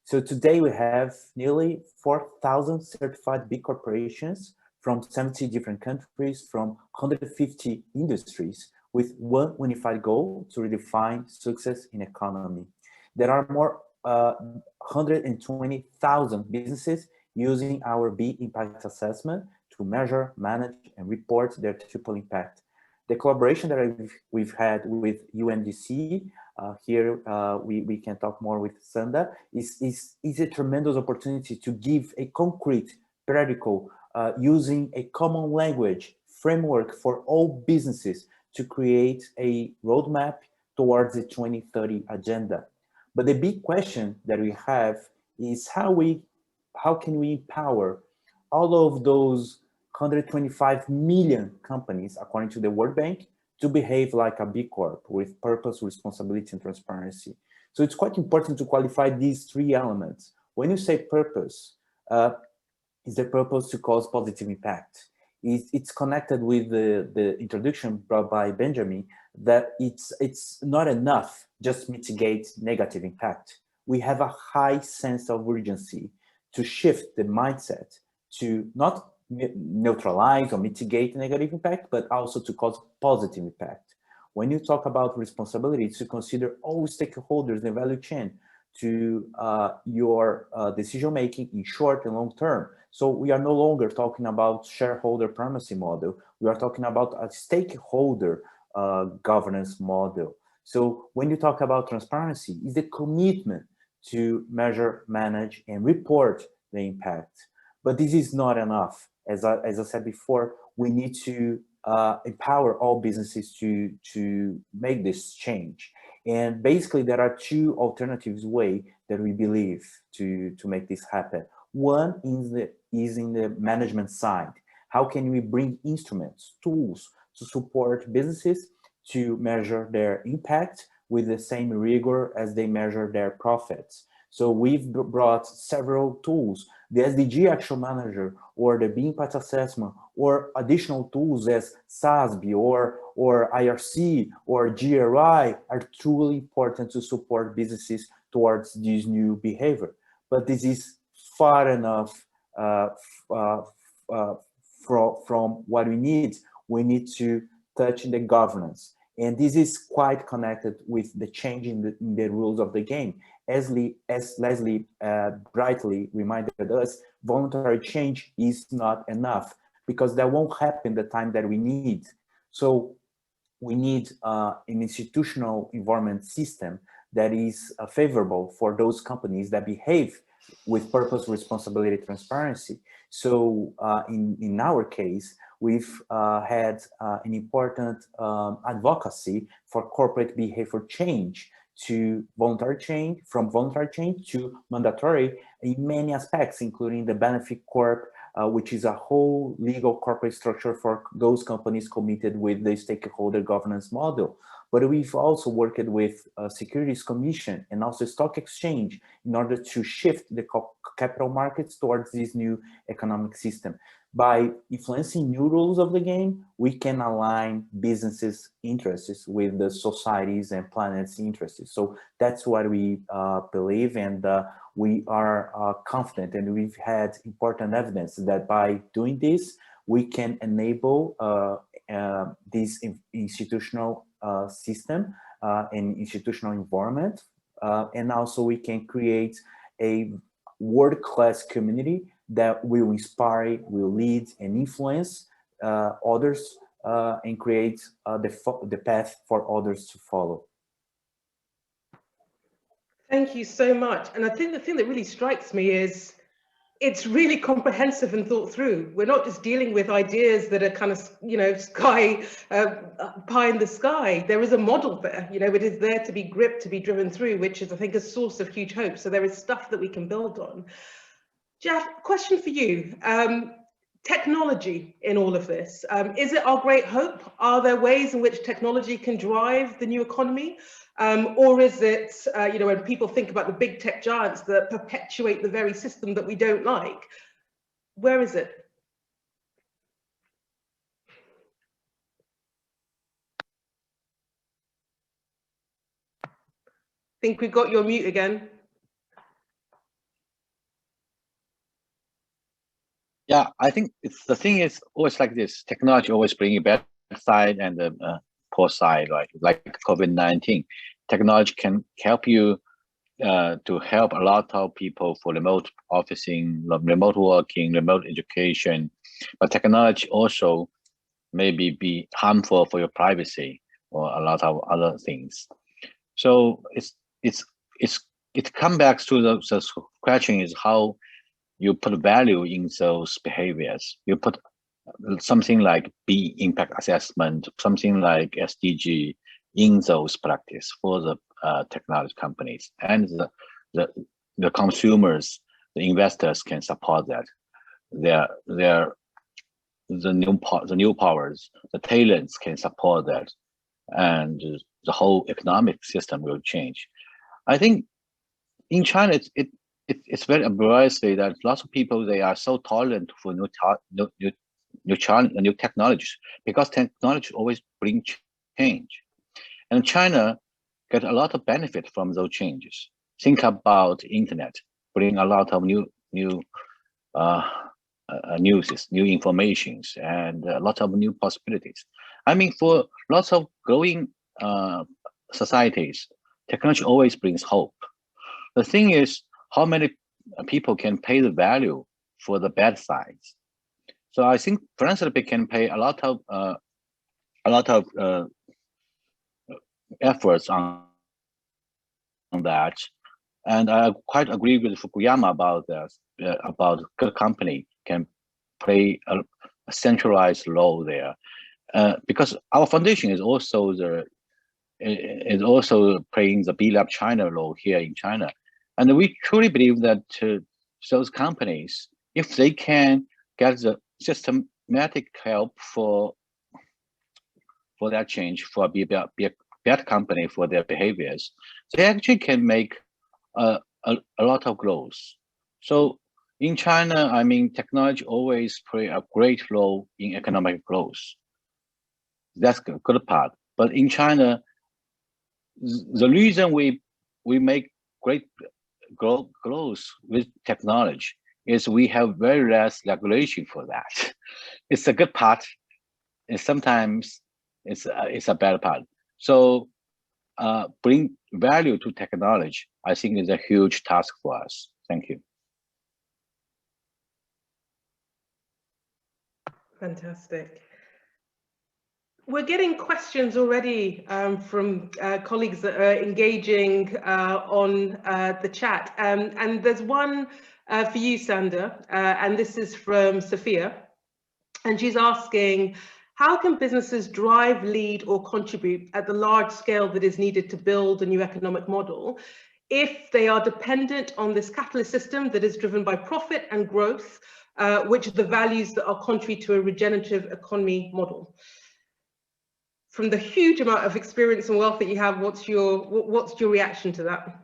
So today we have nearly 4,000 certified B corporations from 70 different countries, from 150 industries, with one unified goal to redefine success in economy. There are more 120,000 businesses using our B impact assessment to measure, manage, and report their triple impact. The collaboration that we've had with UNDC, here we can talk more with Sanda, is a tremendous opportunity to give a concrete, practical, using a common language framework for all businesses to create a roadmap towards the 2030 agenda. But the big question that we have is how can we empower all of those 125 million companies, according to the World Bank, to behave like a B Corp with purpose, responsibility, and transparency. So it's quite important to qualify these three elements. When you say purpose, is the purpose to cause positive impact. It's connected with the introduction brought by Benjamin, that it's not enough just mitigate negative impact. We have a high sense of urgency to shift the mindset to not neutralize or mitigate negative impact, but also to cause positive impact. When you talk about responsibility, it's to consider all stakeholders in the value chain to your decision-making in short and long term. So we are no longer talking about shareholder primacy model. We are talking about a stakeholder governance model. So when you talk about transparency, it's the commitment to measure, manage, and report the impact. But this is not enough. As I said before, we need to empower all businesses to make this change. And basically, there are two alternatives way that we believe to make this happen. One is in the management side. How can we bring instruments, tools to support businesses to measure their impact with the same rigor as they measure their profits? So we've brought several tools, the SDG Action Manager or the B Impact Assessment, or additional tools as SASB or IRC or GRI are truly important to support businesses towards this new behavior. But this is far enough from what we need. We need to touch the governance. And this is quite connected with the change in the rules of the game. As Leslie brightly reminded us, voluntary change is not enough because that won't happen the time that we need. So we need an institutional environment system that is favorable for those companies that behave with purpose, responsibility, transparency. So in our case, we've had an important advocacy for corporate behavior change to voluntary change, from voluntary change to mandatory in many aspects, including the BCorp, which is a whole legal corporate structure for those companies committed with the stakeholder governance model. But we've also worked with Securities Commission and also Stock Exchange in order to shift the capital markets towards this new economic system. By influencing new rules of the game, we can align businesses' interests with the society's and planet's interests. So that's what we believe, and we are confident, and we've had important evidence that by doing this, we can enable this institutional system and institutional environment, and also we can create a world-class community that will inspire, will lead and influence others and create the path for others to follow. Thank you so much. And I think the thing that really strikes me is it's really comprehensive and thought through. We're not just dealing with ideas that are kind of, you know, pie in the sky. There is a model there, you know, it is there to be gripped, to be driven through, which is, I think, a source of huge hope. So there is stuff that we can build on. Jeff, question for you. Technology in all of this, is it our great hope? Are there ways in which technology can drive the new economy? Or is it, you know, when people think about the big tech giants that perpetuate the very system that we don't like, where is it? I think we've got you on mute again. Yeah, I think the thing is always like this. Technology always bring a bad side and the poor side, right? Like COVID-19. Technology can help you to help a lot of people for remote officing, remote working, remote education. But technology also maybe be harmful for your privacy or a lot of other things. So it comes back to the question is how you put value in those behaviors. You put something like B impact assessment, something like SDG in those practice for the technology companies, and the consumers, the investors can support that. The new powers, the talents can support that, and the whole economic system will change. I think in China, it's very obviously that lots of people, they are so tolerant for new technologies because technology always brings change, and China get a lot of benefit from those changes. Think about internet, bring a lot of new news, new informations, and a lot of new possibilities. I mean, for lots of growing societies, technology always brings hope. The thing is, how many people can pay the value for the bad sides? So I think philanthropy can pay a lot of efforts on that, and I quite agree with Fukuyama about this. About good company can play centralized law there, because our foundation is also playing the B-Lab China law here in China, and we truly believe that those companies, if they can get the systematic help for that change, for be a better company for their behaviors, they actually can make a lot of growth. So in China, I mean, technology always play a great role in economic growth. That's the good part. But in China, the reason we make great growth with technology is we have very less regulation for that. It's a good part, and sometimes it's a bad part. So bring value to technology, I think, is a huge task for us. Thank you. Fantastic. We're getting questions already from colleagues that are engaging on the chat. And there's one for you, Sander, and this is from Sophia. And she's asking, how can businesses drive, lead, or contribute at the large scale that is needed to build a new economic model if they are dependent on this capitalist system that is driven by profit and growth, which are the values that are contrary to a regenerative economy model? From the huge amount of experience and wealth that you have, what's your reaction to that?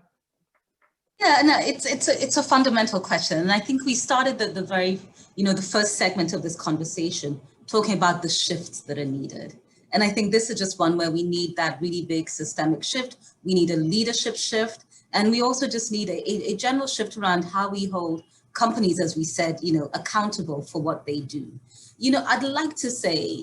Yeah, no, it's a fundamental question, and I think we started the very, the first segment of this conversation talking about the shifts that are needed, and I think this is just one where we need that really big systemic shift. We need a leadership shift, and we also just need a general shift around how we hold companies, as we said, accountable for what they do. I'd like to say,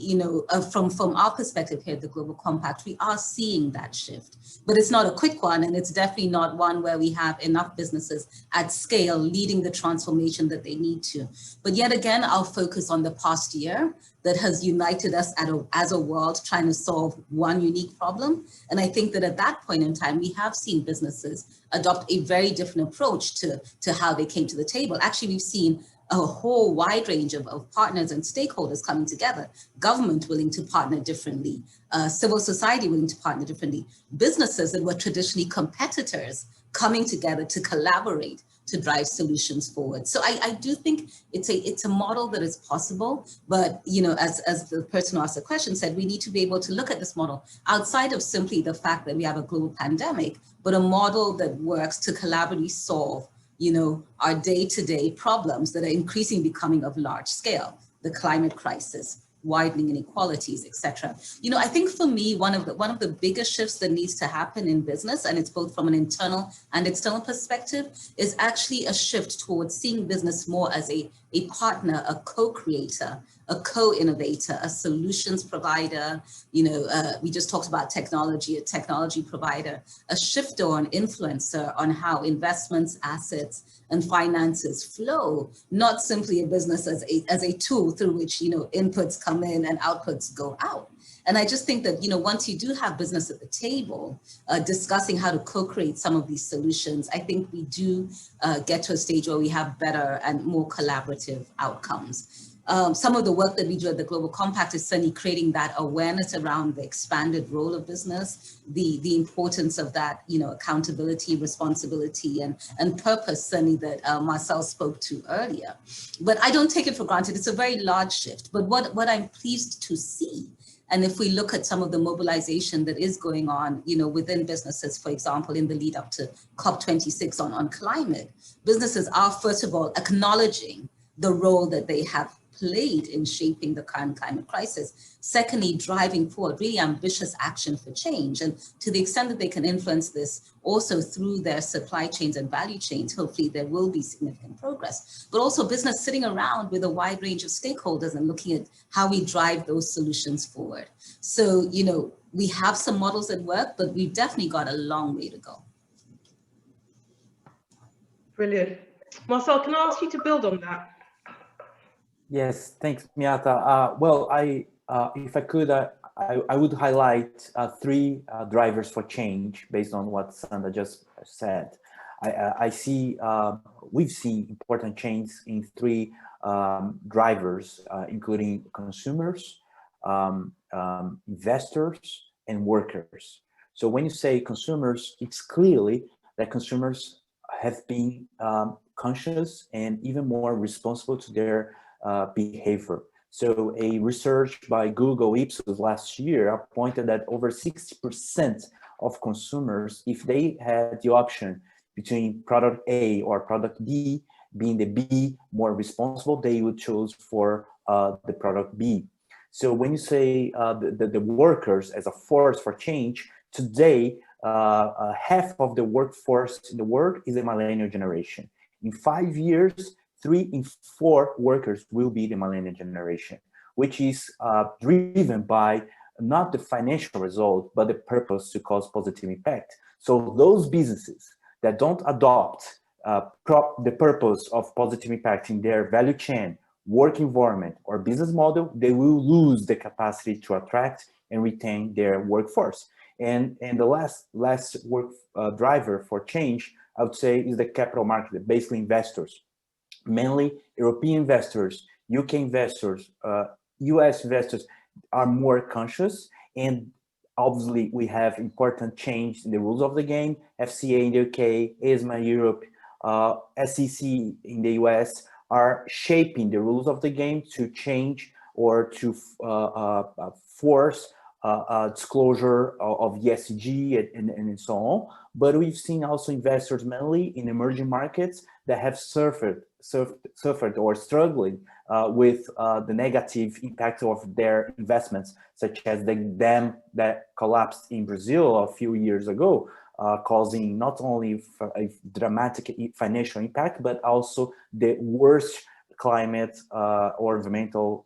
from our perspective here at the Global Compact, we are seeing that shift, but it's not a quick one, and it's definitely not one where we have enough businesses at scale leading the transformation that they need to. But yet again, I'll focus on the past year that has united us as a world trying to solve one unique problem. And I think that at that point in time, we have seen businesses adopt a very different approach to how they came to the table. Actually, we've seen a whole wide range of partners and stakeholders coming together, government willing to partner differently, civil society willing to partner differently, businesses that were traditionally competitors coming together to collaborate to drive solutions forward. So I do think it's a model that is possible, but as the person who asked the question said, we need to be able to look at this model outside of simply the fact that we have a global pandemic, but a model that works to collaboratively solve our day-to-day problems that are increasingly becoming of large scale, the climate crisis, widening inequalities, etc. I think for me, one of the biggest shifts that needs to happen in business, and it's both from an internal and external perspective, is actually a shift towards seeing business more as a partner, a co-creator, a co-innovator, a solutions provider. We just talked about technology, a technology provider, a shifter or an influencer on how investments, assets, and finances flow, not simply a business as a tool through which inputs come in and outputs go out. And I just think that once you do have business at the table discussing how to co-create some of these solutions, I think we do get to a stage where we have better and more collaborative outcomes. Some of the work that we do at the Global Compact is certainly creating that awareness around the expanded role of business, the importance of that, accountability, responsibility, and purpose, certainly that Marcel spoke to earlier. But I don't take it for granted. It's a very large shift. But what I'm pleased to see, and if we look at some of the mobilization that is going on, within businesses, for example, in the lead up to COP26 on climate, businesses are, first of all, acknowledging the role that they have played in shaping the current climate crisis. Secondly, driving forward really ambitious action for change. And to the extent that they can influence this also through their supply chains and value chains, hopefully there will be significant progress. But also business sitting around with a wide range of stakeholders and looking at how we drive those solutions forward. So, we have some models that work, but we've definitely got a long way to go. Brilliant. Marcel, can I ask you to build on that? Yes, thanks, Miata. Well, if I could, I would highlight three drivers for change based on what Sandra just said. I see, we've seen important changes in three drivers, including consumers, investors, and workers. So when you say consumers, it's clearly that consumers have been conscious and even more responsible to their behavior. So a research by Google Ipsos last year pointed that over 60% of consumers, if they had the option between product A or product B, being the B more responsible, they would choose for the product B. So when you say the workers as a force for change, today, half of the workforce in the world is a millennial generation. In 5 years, 3 in 4 workers will be the millennial generation, which is driven by not the financial result, but the purpose to cause positive impact. So those businesses that don't adopt the purpose of positive impact in their value chain, work environment, or business model, they will lose the capacity to attract and retain their workforce. And the last work driver for change, I would say, is the capital market, basically investors, mainly European investors, UK investors, US investors are more conscious. And obviously we have important change in the rules of the game. FCA in the UK, ESMA in Europe, SEC in the US are shaping the rules of the game to change or to force disclosure of ESG and so on. But we've seen also investors mainly in emerging markets that have suffered or struggling with the negative impact of their investments, such as the dam that collapsed in Brazil a few years ago, causing not only a dramatic financial impact, but also the worst climate or environmental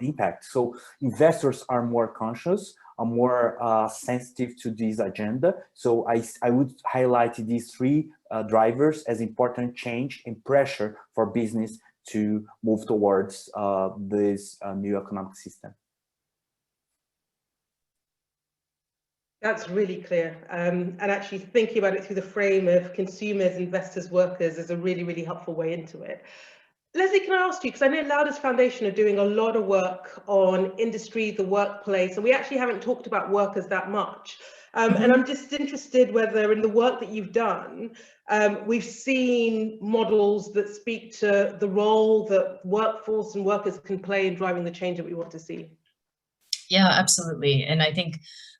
impact. So investors are more conscious, are more sensitive to this agenda. So I would highlight these three drivers as important change and pressure for business to move towards this new economic system. That's really clear. And actually thinking about it through the frame of consumers, investors, workers is a really, really helpful way into it. Leslie, can I ask you, because I know Lauda's Foundation are doing a lot of work on industry, the workplace, and we actually haven't talked about workers that much. And I'm just interested whether in the work that you've done, we've seen models that speak to the role that workforce and workers can play in driving the change that we want to see. Yeah, absolutely. And I think,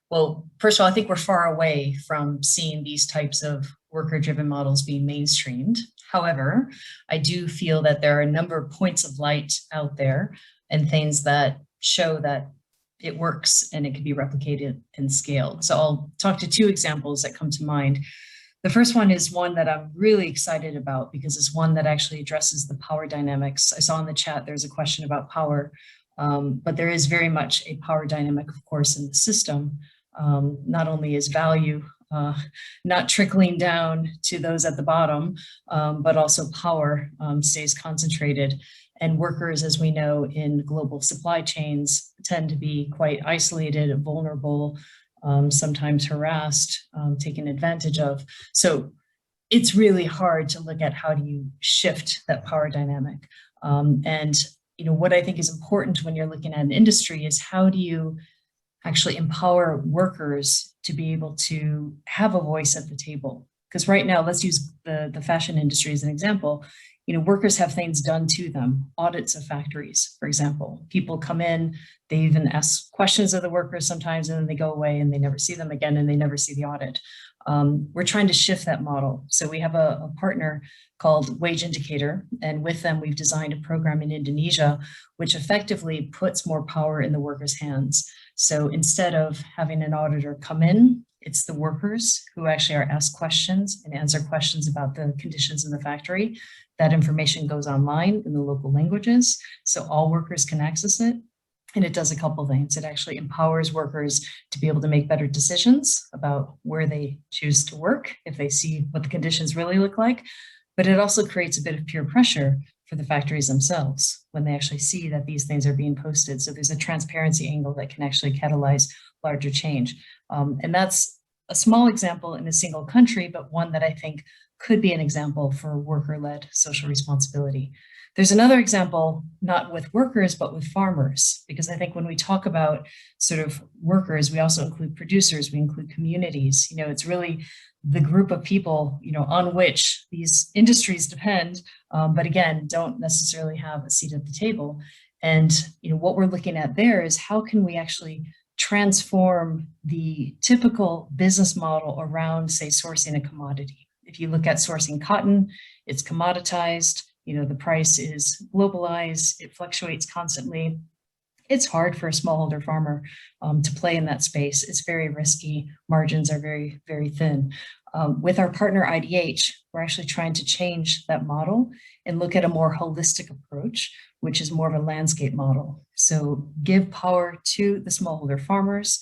well, first of all, I think we're far away from seeing these types of worker-driven models being mainstreamed. However, I do feel that there are a number of points of light out there and things that show that it works and it can be replicated and scaled. So I'll talk to two examples that come to mind. The first one is one that I'm really excited about because it's one that actually addresses the power dynamics. I saw in the chat there's a question about power, but there is very much a power dynamic, of course, in the system. Not only is value not trickling down to those at the bottom, but also power stays concentrated. And workers, as we know, in global supply chains tend to be quite isolated, vulnerable, sometimes harassed, taken advantage of. So it's really hard to look at how do you shift that power dynamic. And what I think is important when you're looking at an industry is how do you actually empower workers to be able to have a voice at the table? Because right now, let's use the fashion industry as an example. Workers have things done to them, audits of factories, for example. People come in, they even ask questions of the workers sometimes, and then they go away and they never see them again and they never see the audit. We're trying to shift that model. So we have a partner called Wage Indicator, and with them, we've designed a program in Indonesia, which effectively puts more power in the workers' hands. So instead of having an auditor come in, it's the workers who actually are asked questions and answer questions about the conditions in the factory. That information goes online in the local languages, so all workers can access it. And it does a couple things. It actually empowers workers to be able to make better decisions about where they choose to work, if they see what the conditions really look like. But it also creates a bit of peer pressure for the factories themselves when they actually see that these things are being posted. So there's a transparency angle that can actually catalyze larger change. And that's a small example in a single country, but one that I think could be an example for worker-led social responsibility. There's another example, not with workers, but with farmers, because I think when we talk about sort of workers, we also include producers, we include communities. You know, it's really the group of people, you know, on which these industries depend, but again, don't necessarily have a seat at the table. And, you know, what we're looking at there is how can we actually transform the typical business model around, say, sourcing a commodity. If you look at sourcing cotton, it's commoditized. You know, the price is globalized, it fluctuates constantly. It's hard for a smallholder farmer to play in that space. It's very risky. Margins are very, very thin. With our partner IDH, we're actually trying to change that model and look at a more holistic approach, which is more of a landscape model. So give power to the smallholder farmers,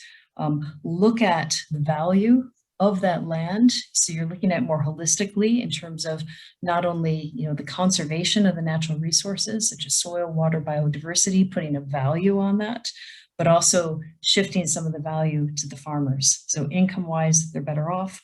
look at the value of that land. So you're looking at more holistically in terms of not only, you know, the conservation of the natural resources, such as soil, water, biodiversity, putting a value on that, but also shifting some of the value to the farmers. So income-wise, they're better off.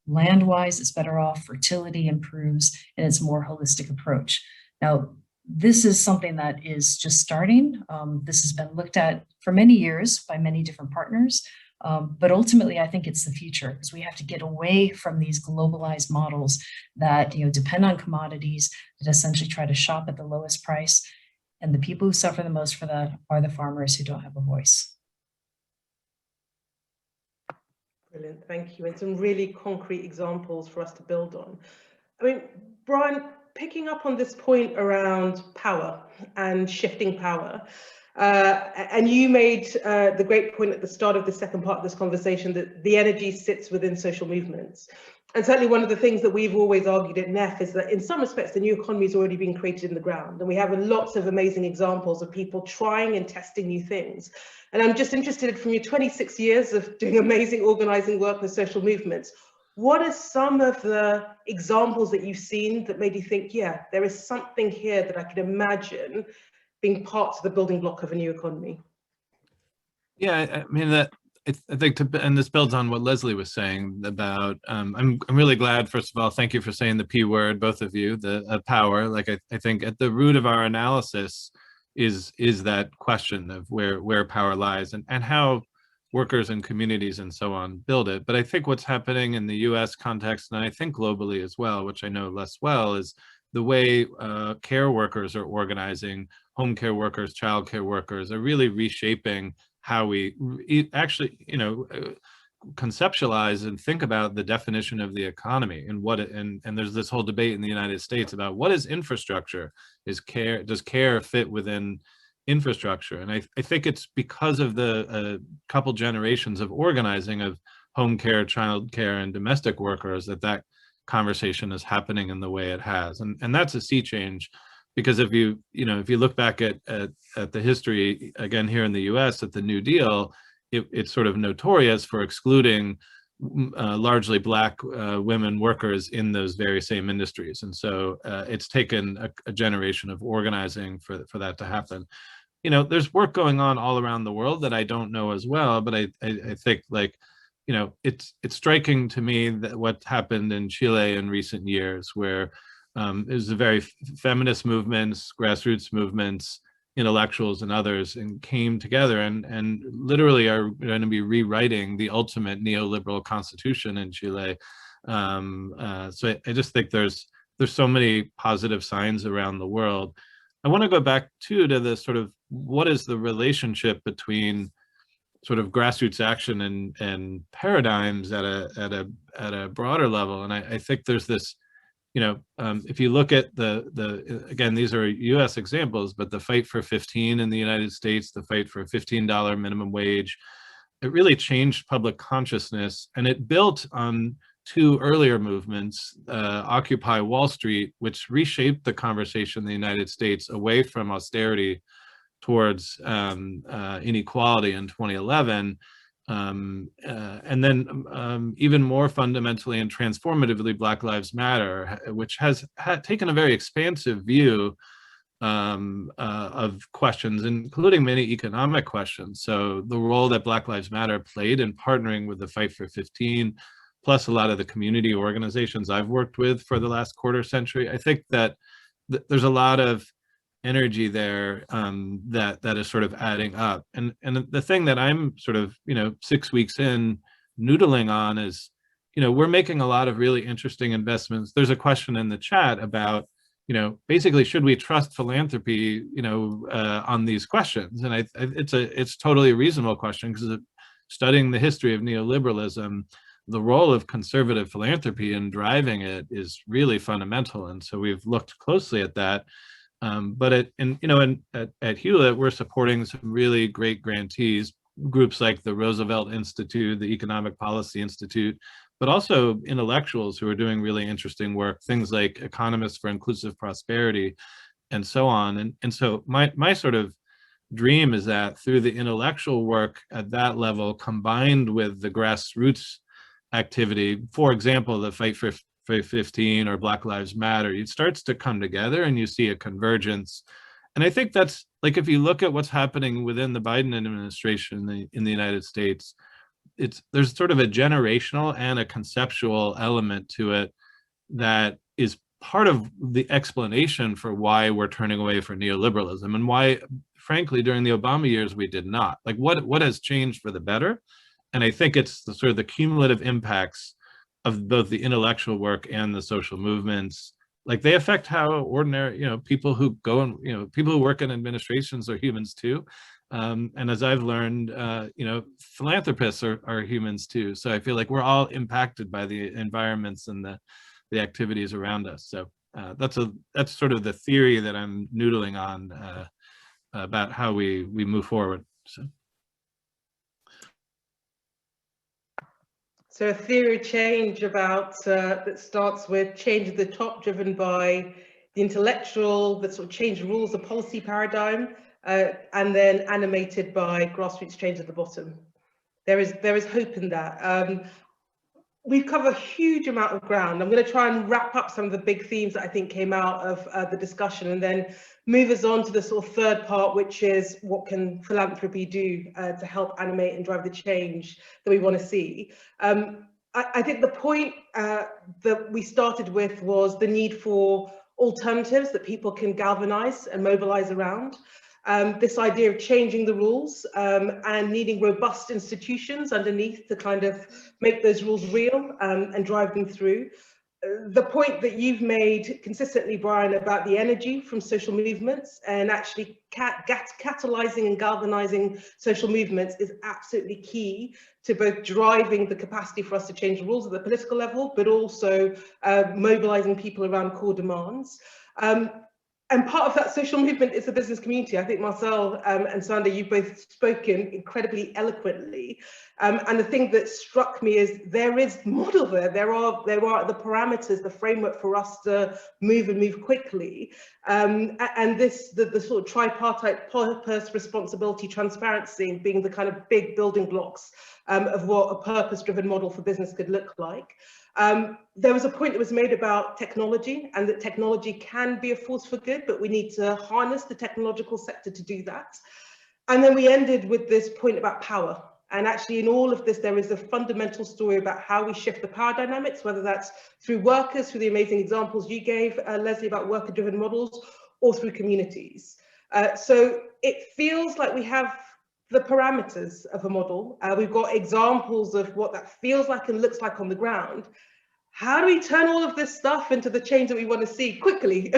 Land-wise, it's better off. Fertility improves, and it's a more holistic approach. Now, this is something that is just starting. This has been looked at for many years by many different partners. But ultimately, I think it's the future, because we have to get away from these globalized models that, you know, depend on commodities, that essentially try to shop at the lowest price. And the people who suffer the most for that are the farmers who don't have a voice. Brilliant, thank you. And some really concrete examples for us to build on. I mean, Brian, picking up on this point around power and shifting power, and you made the great point at the start of the second part of this conversation that the energy sits within social movements. And certainly one of the things that we've always argued at NEF is that in some respects, the new economy has already been created in the ground. And we have lots of amazing examples of people trying and testing new things. And I'm just interested, from your 26 years of doing amazing organizing work with social movements, what are some of the examples that you've seen that made you think, yeah, there is something here that I could imagine being part of the building block of a new economy? Yeah, I mean, I think, and this builds on what Leslie was saying about, I'm really glad, first of all, thank you for saying the P word, both of you, the power. Like, I think at the root of our analysis is that question of where power lies and how workers and communities and so on build it. But I think what's happening in the US context, and I think globally as well, which I know less well, is the way care workers are organizing, home care workers, child care workers are really reshaping how we actually, you know, conceptualize and think about the definition of the economy and what and there's this whole debate in the United States about what is infrastructure. Does care fit within infrastructure? And I think it's because of the couple generations of organizing of home care, child care, and domestic workers that conversation is happening in the way it has, and that's a sea change. Because if you look back at the history, again, here in the US at the New Deal, it's sort of notorious for excluding largely Black women workers in those very same industries. And so it's taken a generation of organizing for that to happen. You know, there's work going on all around the world that I don't know as well, but I think, like, you know, it's striking to me that what happened in Chile in recent years, where there's a very feminist movements, grassroots movements, intellectuals and others, and came together and literally are going to be rewriting the ultimate neoliberal constitution in Chile. So I just think there's so many positive signs around the world. I want to go back too to the sort of what is the relationship between sort of grassroots action and paradigms at a broader level. And I think there's this, you know, if you look at again, these are US examples, but the fight for 15 in the United States, the fight for a $15 minimum wage, it really changed public consciousness. And it built on two earlier movements, Occupy Wall Street, which reshaped the conversation in the United States away from austerity towards inequality in 2011. And then even more fundamentally and transformatively, Black Lives Matter, which has taken a very expansive view of questions, including many economic questions. So the role that Black Lives Matter played in partnering with the Fight for 15, plus a lot of the community organizations I've worked with for the last quarter century, I think that there's a lot of energy there that is sort of adding up. And the thing that I'm sort of, 6 weeks in noodling on is, we're making a lot of really interesting investments. There's a question in the chat about, basically, should we trust philanthropy, on these questions? And it's totally a reasonable question, because studying the history of neoliberalism, the role of conservative philanthropy in driving it is really fundamental. And so we've looked closely at that. But at Hewlett, we're supporting some really great grantees, groups like the Roosevelt Institute, the Economic Policy Institute, but also intellectuals who are doing really interesting work, things like Economists for Inclusive Prosperity, and so on. And so my sort of dream is that through the intellectual work at that level, combined with the grassroots activity, for example, the Fight for 15 or Black Lives Matter, it starts to come together and you see a convergence. And I think that's, like, if you look at what's happening within the Biden administration in the United States, there's sort of a generational and a conceptual element to it that is part of the explanation for why we're turning away from neoliberalism, and why, frankly, during the Obama years, we did not. Like, what has changed for the better? And I think it's the sort of the cumulative impacts of both the intellectual work and the social movements. Like, they affect how ordinary, people who go and, people who work in administrations are humans too. And as I've learned, philanthropists are humans too. So I feel like we're all impacted by the environments and the activities around us. So that's sort of the theory that I'm noodling on about how we move forward. So a theory change about that starts with change at the top, driven by the intellectual, the sort of change the rules, the policy paradigm, and then animated by grassroots change at the bottom. There is hope in that. We've covered a huge amount of ground. I'm going to try and wrap up some of the big themes that I think came out of the discussion, and then move us on to the sort of third part, which is what can philanthropy do to help animate and drive the change that we want to see. I think the point that we started with was the need for alternatives that people can galvanize and mobilize around. This idea of changing the rules and needing robust institutions underneath to kind of make those rules real and drive them through. The point that you've made consistently, Brian, about the energy from social movements and actually catalyzing and galvanizing social movements is absolutely key to both driving the capacity for us to change the rules at the political level, but also mobilizing people around core demands. And part of that social movement is the business community. I think Marcel and Sander, you've both spoken incredibly eloquently. And the thing that struck me is there is model there. There are the parameters, the framework for us to move and move quickly. And this, the sort of tripartite purpose, responsibility, transparency being the kind of big building blocks of what a purpose-driven model for business could look like. There was a point that was made about technology, and that technology can be a force for good, but we need to harness the technological sector to do that. And then we ended with this point about power. And actually in all of this, there is a fundamental story about how we shift the power dynamics, whether that's through workers, through the amazing examples you gave, Leslie, about worker-driven models, or through communities. So it feels like we have the parameters of a model. We've got examples of what that feels like and looks like on the ground. How do we turn all of this stuff into the change that we want to see quickly?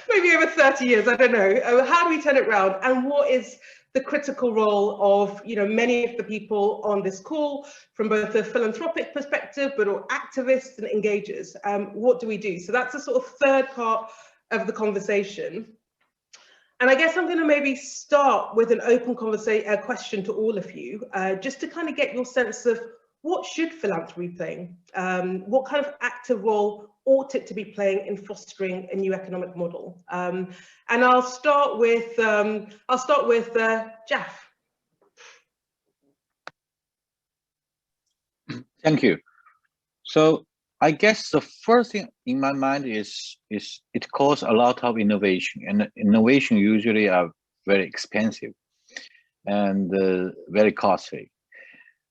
Maybe over 30 years, I don't know. How do we turn it around? And what is the critical role of, many of the people on this call from both a philanthropic perspective, but all activists and engagers? What do we do? So that's the sort of third part of the conversation. And I guess I'm going to maybe start with an open question to all of you, just to kind of get your sense of what should philanthropy play? What kind of active role ought it to be playing in fostering a new economic model? And I'll start with Jeff. Thank you. So I guess the first thing in my mind is it calls a lot of innovation, and innovation usually are very expensive and very costly.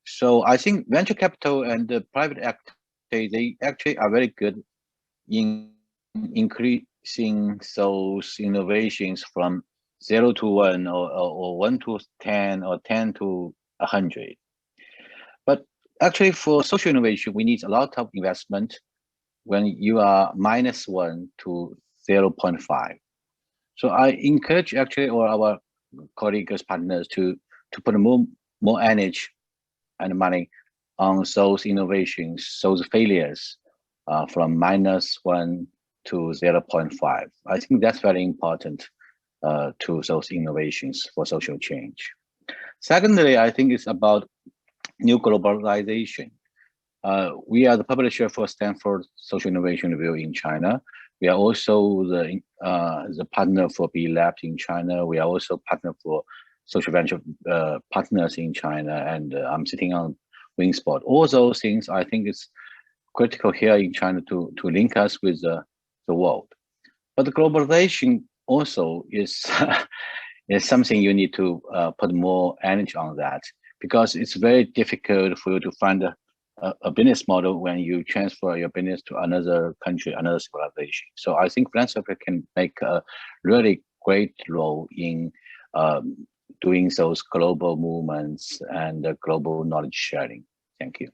So I think venture capital and the private equity, they actually are very good in increasing those innovations from 0 to 1 or 1 to 10 or 10 to 100. But actually for social innovation, we need a lot of investment when you are -1 to 0.5. So I encourage actually all our colleagues, partners to put more energy and money on those innovations, those failures from -1 to 0.5. I think that's very important to those innovations for social change. Secondly, I think it's about new globalization. We are the publisher for Stanford Social Innovation Review in China. We are also the partner for B Labs in China. We are also partner for social venture partners in China, and I'm sitting on Wingspot. All those things, I think, is critical here in China to link us with the world. But the globalization also is is something you need to put more energy on that, because it's very difficult for you to find a business model when you transfer your business to another country, another civilization. So I think philanthropy can make a really great role in doing those global movements and global knowledge sharing. Thank you.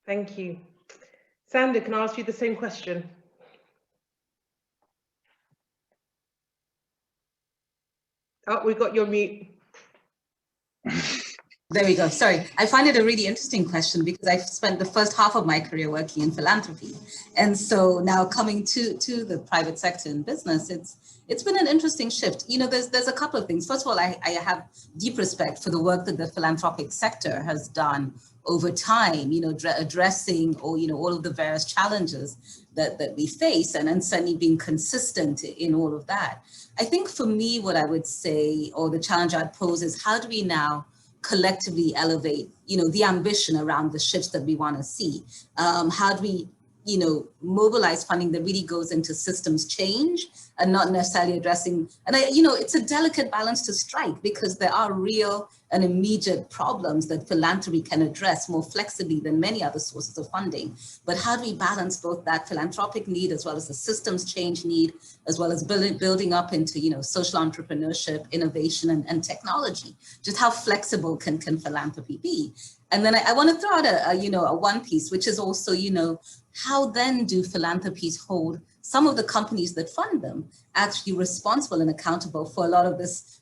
Thank you. Sander, can I ask you the same question? Oh, we got your mute. There we go. Sorry. I find it a really interesting question because I've spent the first half of my career working in philanthropy. And so now coming to the private sector and business, it's been an interesting shift. You know, there's a couple of things. First of all, I have deep respect for the work that the philanthropic sector has done over time, you know, addressing all of the various challenges that we face, and certainly being consistent in all of that. I think for me, what I would say, or the challenge I'd pose, is how do we now collectively elevate, you know, the ambition around the shifts that we want to see? How do we, you know, mobilize funding that really goes into systems change and not necessarily addressing, and it's a delicate balance to strike, because there are real and immediate problems that philanthropy can address more flexibly than many other sources of funding. But how do we balance both that philanthropic need as well as the systems change need, as well as building up into, you know, social entrepreneurship, innovation, and technology? Just how flexible can philanthropy be? And then I want to throw out a one piece, which is also, you know, how then do philanthropies hold some of the companies that fund them actually responsible and accountable for a lot of this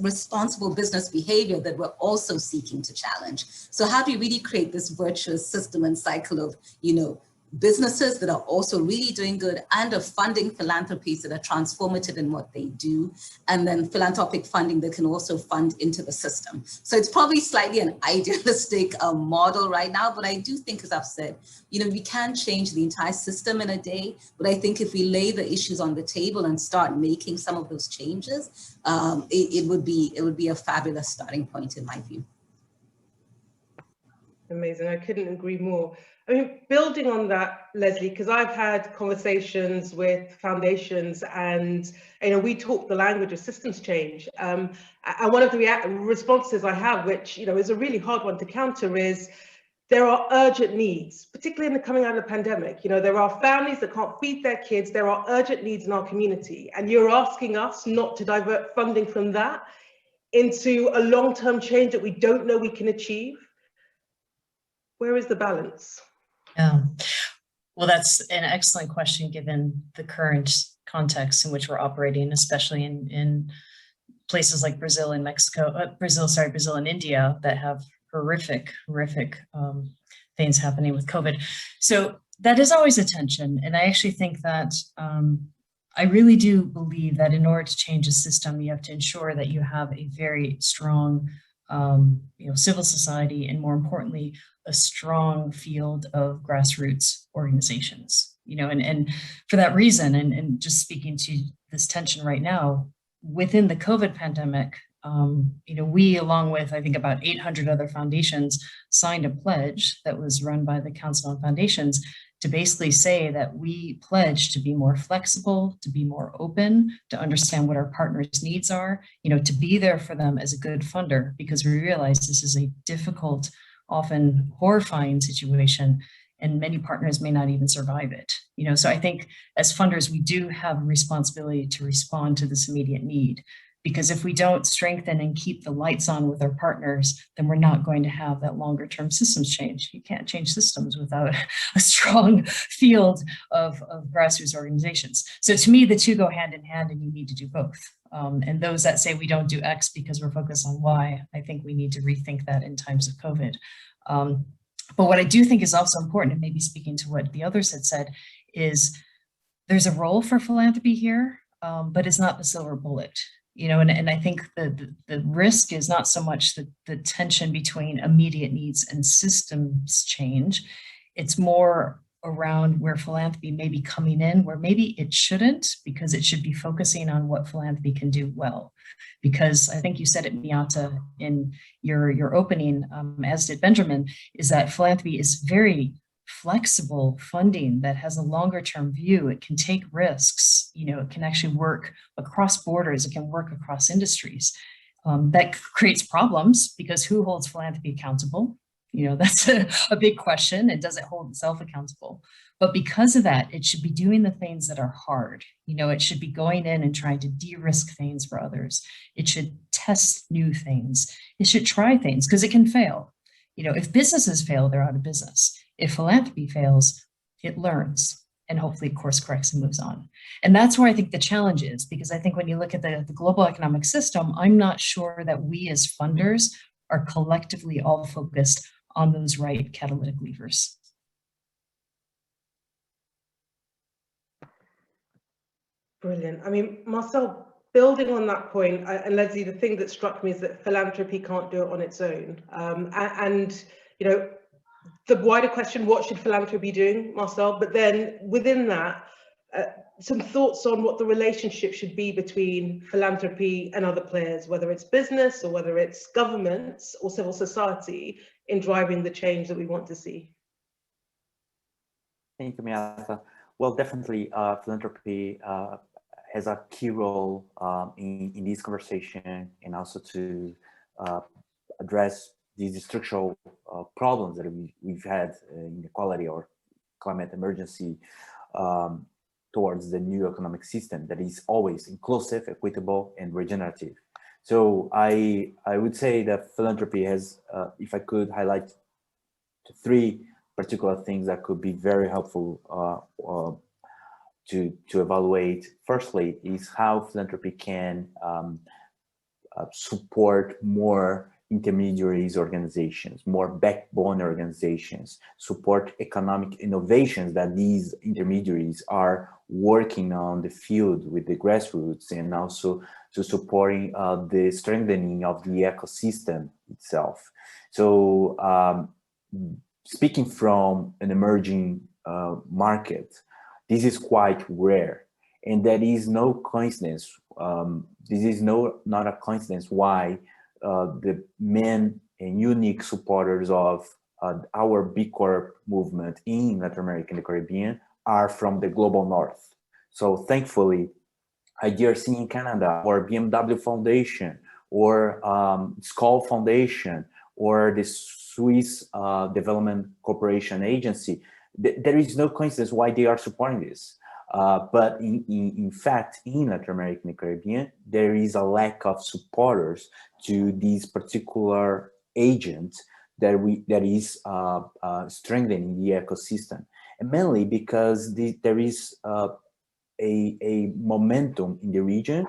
responsible business behavior that we're also seeking to challenge? So how do we really create this virtuous system and cycle of, you know, businesses that are also really doing good, and of funding philanthropies that are transformative in what they do, and then philanthropic funding that can also fund into the system? So it's probably slightly an idealistic model right now, but I do think, as I've said, you know, we can change the entire system in a day, but I think if we lay the issues on the table and start making some of those changes, it would be a fabulous starting point in my view. Amazing, I couldn't agree more. I mean, building on that, Leslie, because I've had conversations with foundations, and, you know, we talk the language of systems change. And one of the responses I have, which, you know, is a really hard one to counter, is there are urgent needs, particularly in the coming out of the pandemic. You know, there are families that can't feed their kids. There are urgent needs in our community. And you're asking us not to divert funding from that into a long-term change that we don't know we can achieve. Where is the balance? Yeah, well, that's an excellent question, given the current context in which we're operating, especially in places like Brazil and Brazil and India that have horrific things happening with COVID. So that is always a tension. And I actually think that I really do believe that in order to change a system, you have to ensure that you have a very strong civil society, and more importantly, a strong field of grassroots organizations, and for that reason, and just speaking to this tension right now, within the COVID pandemic, We, along with, I think, about 800 other foundations, signed a pledge that was run by the Council on Foundations to basically say that we pledge to be more flexible, to be more open, to understand what our partners' needs are, to be there for them as a good funder, because we realize this is a difficult, often horrifying situation, and many partners may not even survive it. So I think as funders, we do have a responsibility to respond to this immediate need. Because if we don't strengthen and keep the lights on with our partners, then we're not going to have that longer term systems change. You can't change systems without a strong field of grassroots organizations. So to me, the two go hand in hand, and you need to do both. And those that say we don't do X because we're focused on Y, I think we need to rethink that in times of COVID. But what I do think is also important, and maybe speaking to what the others had said, is there's a role for philanthropy here, but it's not the silver bullet. And I think the risk is not so much the tension between immediate needs and systems change. It's more around where philanthropy may be coming in, where maybe it shouldn't, because it should be focusing on what philanthropy can do well. Because I think you said it, Miata, in your opening, as did Benjamin, is that philanthropy is very flexible funding that has a longer term view. It can take risks, it can actually work across borders, it can work across industries. That creates problems, because who holds philanthropy accountable? That's a big question, and does it hold itself accountable? But because of that, it should be doing the things that are hard. It should be going in and trying to de-risk things for others. It should test new things. It should try things, because it can fail. If businesses fail, they're out of business. If philanthropy fails, it learns and hopefully course corrects and moves on. And that's where I think the challenge is, because I think when you look at the global economic system, I'm not sure that we as funders are collectively all focused on those right catalytic levers. Brilliant. I mean, Marcel, building on that point, and Leslie, the thing that struck me is that philanthropy can't do it on its own. The wider question, what should philanthropy be doing, Marcel? But then within that, some thoughts on what the relationship should be between philanthropy and other players, whether it's business or whether it's governments or civil society, in driving the change that we want to see. Thank you, Miata. Well, definitely philanthropy has a key role in this conversation, and also to address these structural problems that we've had, inequality or climate emergency, towards the new economic system that is always inclusive, equitable, and regenerative. So I would say that philanthropy has, if I could highlight three particular things that could be very helpful to evaluate. Firstly, is how philanthropy can support more intermediaries organizations, more backbone organizations, support economic innovations that these intermediaries are working on the field with the grassroots, and also to supporting the strengthening of the ecosystem itself. So speaking from an emerging market, this is quite rare, and that is no coincidence. This is not a coincidence why the main and unique supporters of our BCorp movement in Latin America and the Caribbean are from the global north. So thankfully, IDRC in Canada, or BMW Foundation, or Skoll Foundation, or the Swiss Development Cooperation Agency, there is no coincidence why they are supporting this. But in fact, in Latin America and the Caribbean, there is a lack of supporters to these particular agents that is strengthening the ecosystem, and mainly because there is a momentum in the region,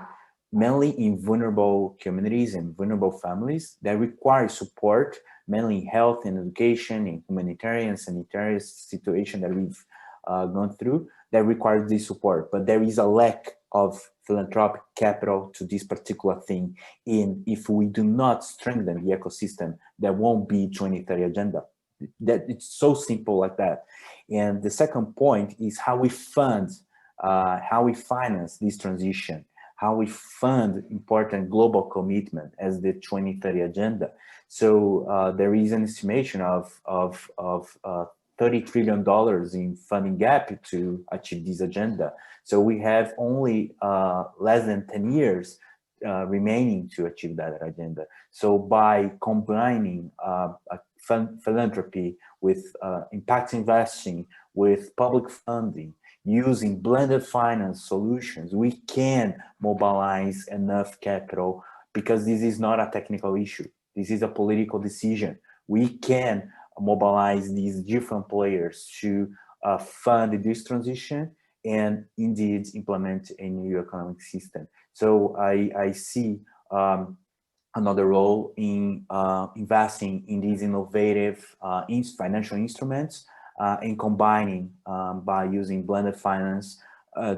mainly in vulnerable communities and vulnerable families, that require support, mainly in health and education, in humanitarian, sanitary situation that we've gone through, that requires this support. But there is a lack of philanthropic capital to this particular thing. And if we do not strengthen the ecosystem, there won't be 2030 agenda. That it's so simple like that. And the second point is how we fund, how we finance this transition, how we fund important global commitment as the 2030 agenda. So there is an estimation of $30 trillion in funding gap to achieve this agenda. So we have only less than 10 years remaining to achieve that agenda. So by combining philanthropy with impact investing, with public funding, using blended finance solutions, we can mobilize enough capital, because this is not a technical issue. This is a political decision. We can mobilize these different players to fund this transition and indeed implement a new economic system. So I see another role in investing in these innovative financial instruments and combining by using blended finance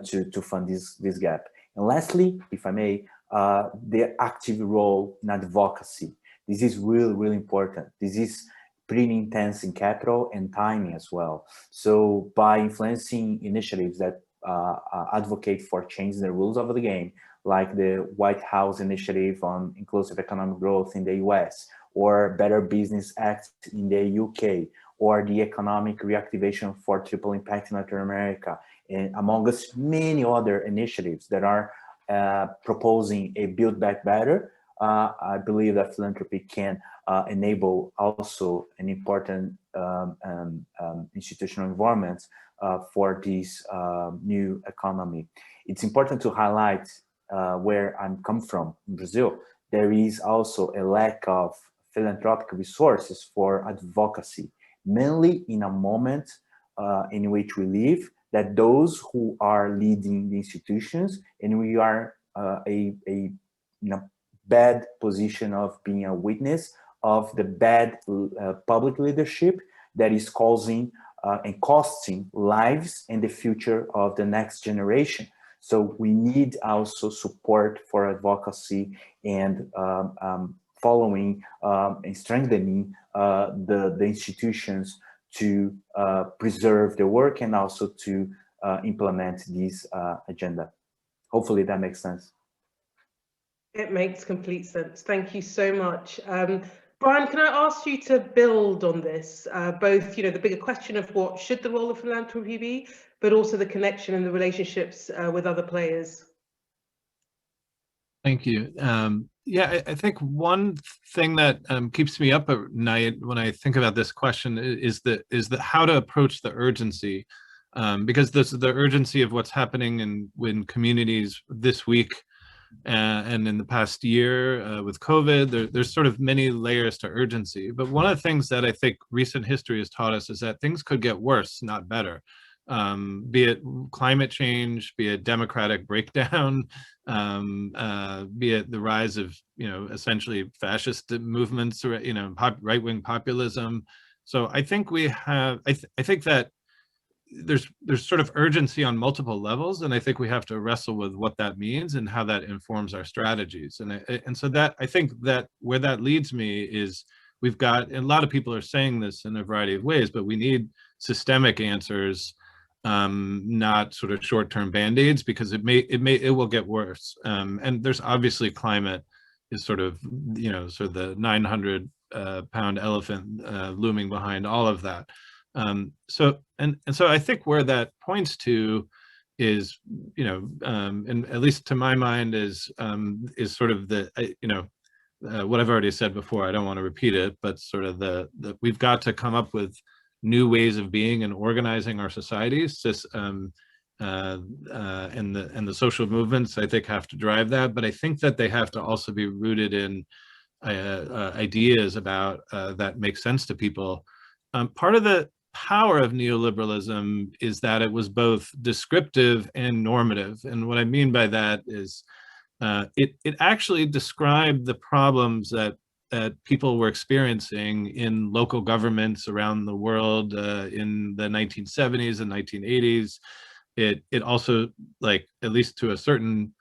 to fund this gap. And lastly, if I may, the active role in advocacy. This is really, really important. This is pretty intense in capital and timing as well. So by influencing initiatives that advocate for changing the rules of the game, like the White House initiative on inclusive economic growth in the US, or Better Business Act in the UK, or the economic reactivation for triple impact in Latin America, and among us many other initiatives that are proposing a Build Back Better, I believe that philanthropy can enable also an important institutional environment for this new economy. It's important to highlight where I'm come from, in Brazil. There is also a lack of philanthropic resources for advocacy, mainly in a moment in which we live, that those who are leading the institutions, and we are in a bad position of being a witness of the bad public leadership that is causing and costing lives and the future of the next generation. So we need also support for advocacy and following and strengthening the institutions to preserve the work and also to implement this agenda. Hopefully that makes sense. It makes complete sense. Thank you so much. Brian, can I ask you to build on this, both, the bigger question of what should the role of philanthropy be, but also the connection and the relationships with other players? Thank you. Yeah, I think one thing that keeps me up at night when I think about this question is that how to approach the urgency, because the urgency of what's happening in communities this week and in the past year with COVID, there's sort of many layers to urgency. But one of the things that I think recent history has taught us is that things could get worse, not better. Be it climate change, be it democratic breakdown, be it the rise of essentially fascist movements, or right-wing populism. So I think we have. I think that there's sort of urgency on multiple levels, and I think we have to wrestle with what that means and how that informs our strategies. And so that I think that where that leads me is we've got, and a lot of people are saying this in a variety of ways, but we need systemic answers. Not sort of short-term band-aids, because it will get worse. And there's obviously climate is sort of the 900-pound elephant looming behind all of that. So I think where that points to is and at least to my mind is sort of the what I've already said before. I don't want to repeat it, but sort of the we've got to come up with new ways of being and organizing our societies, and the social movements, I think, have to drive that. But I think that they have to also be rooted in ideas about that make sense to people. Part of the power of neoliberalism is that it was both descriptive and normative. And what I mean by that is it actually described the problems that people were experiencing in local governments around the world in the 1970s and 1980s. It also, like, at least to a certain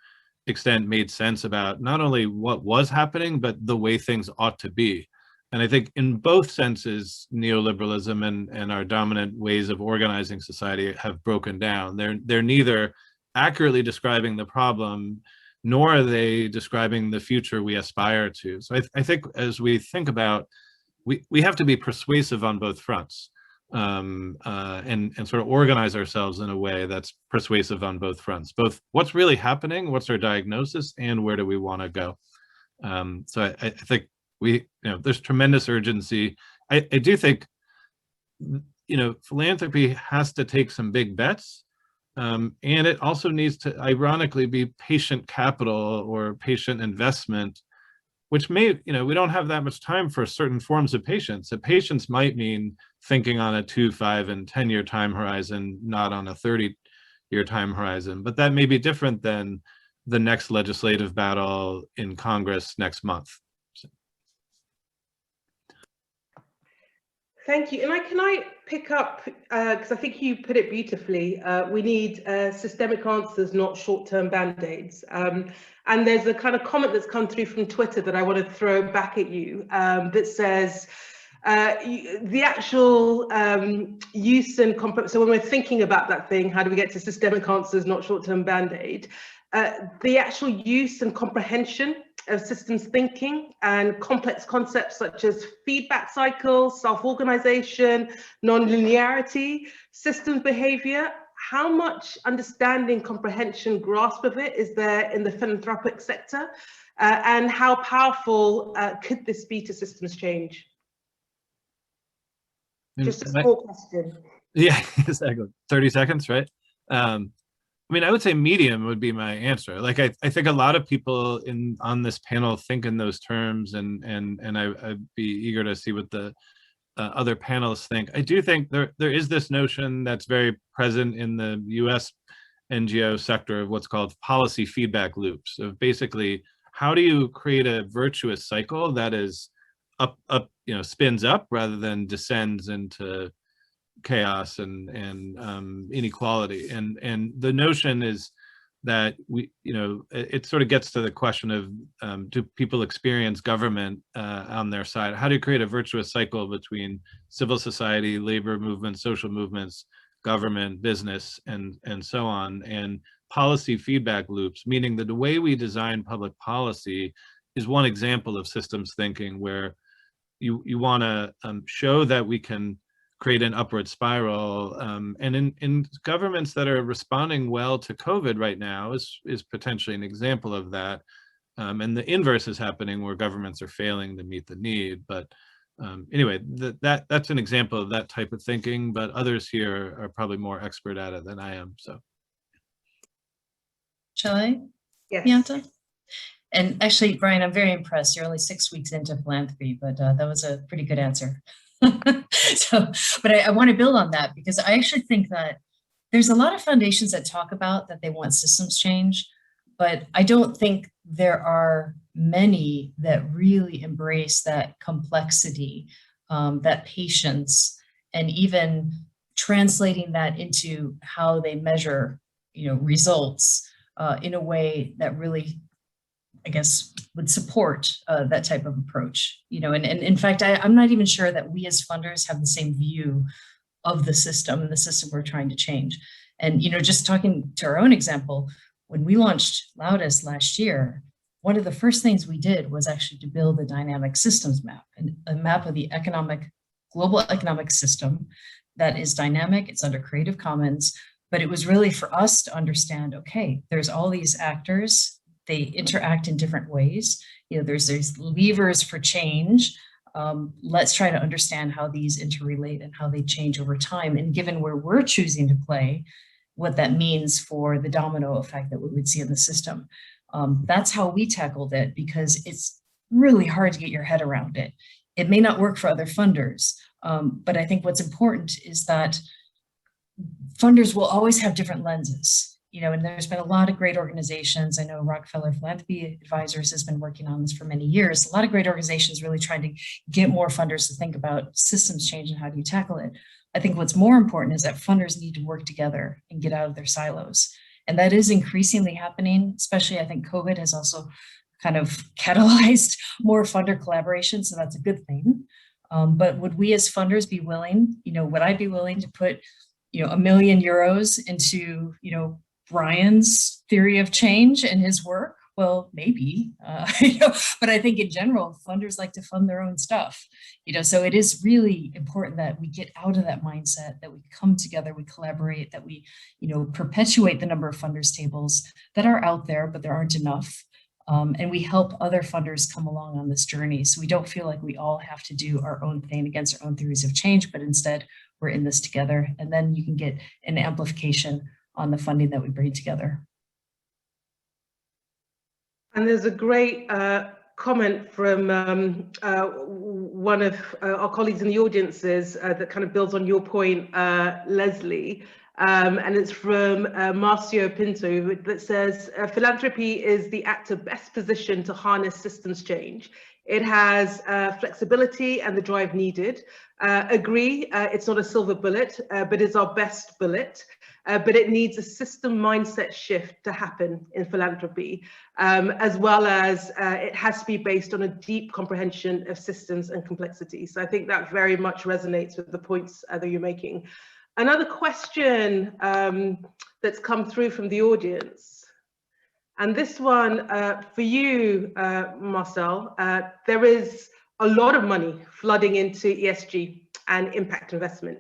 extent, made sense about not only what was happening, but the way things ought to be. And I think in both senses, neoliberalism and our dominant ways of organizing society have broken down. They're neither accurately describing the problem nor are they describing the future we aspire to. So I think as we think about, we have to be persuasive on both fronts, and sort of organize ourselves in a way that's persuasive on both fronts, both what's really happening, what's our diagnosis, and where do we want to go. So I think there's tremendous urgency. I do think, philanthropy has to take some big bets, and it also needs to, ironically, be patient capital or patient investment, which may, we don't have that much time for certain forms of patience. So patience might mean thinking on a 2, 5, and 10-year time horizon, not on a 30-year time horizon. But that may be different than the next legislative battle in Congress next month. So. Thank you. And can I pick up, because I think you put it beautifully, we need systemic answers, not short-term band-aids. And there's a kind of comment that's come through from Twitter that I want to throw back at you that says, the actual use and, so when we're thinking about that thing, how do we get to systemic answers, not short-term band-aid? The actual use and comprehension of systems thinking and complex concepts such as feedback cycles, self-organization, non-linearity, systems behavior. How much understanding, comprehension, grasp of it is there in the philanthropic sector? And how powerful could this be to systems change? Just a small question. Yeah, exactly. 30 seconds, right? I would say medium would be my answer. Like, I think a lot of people on this panel think in those terms, and I'd be eager to see what the other panelists think. I do think there is this notion that's very present in the US NGO sector of what's called policy feedback loops, of basically, how do you create a virtuous cycle that is up, spins up rather than descends into chaos and inequality. And the notion is that it sort of gets to the question of, do people experience government on their side? How do you create a virtuous cycle between civil society, labor movements, social movements, government, business, and so on? And policy feedback loops, meaning that the way we design public policy is one example of systems thinking, where you want to show that we can create an upward spiral, and in governments that are responding well to COVID right now is potentially an example of that. And the inverse is happening, where governments are failing to meet the need. But anyway, that's an example of that type of thinking, but others here are probably more expert at it than I am. So, shall I? Yes. Miata? And actually, Brian, I'm very impressed. You're only 6 weeks into philanthropy, but that was a pretty good answer. But I want to build on that, because I actually think that there's a lot of foundations that talk about that they want systems change, but I don't think there are many that really embrace that complexity, that patience, and even translating that into how they measure, results in a way that really, I guess, would support that type of approach, and in fact, I'm not even sure that we as funders have the same view of the system and the system we're trying to change. And, just talking to our own example, when we launched Loudest last year, one of the first things we did was actually to build a dynamic systems map, and a map of the global economic system that is dynamic. It's under Creative Commons, but it was really for us to understand, okay, there's all these actors, they interact in different ways. There's levers for change. Let's try to understand how these interrelate and how they change over time. And given where we're choosing to play, what that means for the domino effect that we would see in the system. That's how we tackled it, because it's really hard to get your head around it. It may not work for other funders, but I think what's important is that funders will always have different lenses. And there's been a lot of great organizations. I know Rockefeller Philanthropy Advisors has been working on this for many years. A lot of great organizations really trying to get more funders to think about systems change and how do you tackle it. I think what's more important is that funders need to work together and get out of their silos. And that is increasingly happening, especially I think COVID has also kind of catalyzed more funder collaboration. So that's a good thing. But would we as funders be willing, would I be willing to put, €1 million into, Brian's theory of change and his work? well, maybe, but I think in general, funders like to fund their own stuff, so it is really important that we get out of that mindset, that we come together, we collaborate, that we, perpetuate the number of funders tables that are out there, but there aren't enough. And we help other funders come along on this journey. So we don't feel like we all have to do our own thing against our own theories of change, but instead we're in this together. And then you can get an amplification on the funding that we bring together. And there's a great comment from one of our colleagues in the audiences that kind of builds on your point, Leslie. And it's from Marcio Pinto that says, philanthropy is the actor best positioned to harness systems change. It has flexibility and the drive needed. Agree, it's not a silver bullet, but it's our best bullet. But it needs a system mindset shift to happen in philanthropy, as well as it has to be based on a deep comprehension of systems and complexity. So I think that very much resonates with the points that you're making. Another question that's come through from the audience, and this one for you, Marcel, there is a lot of money flooding into ESG and impact investment,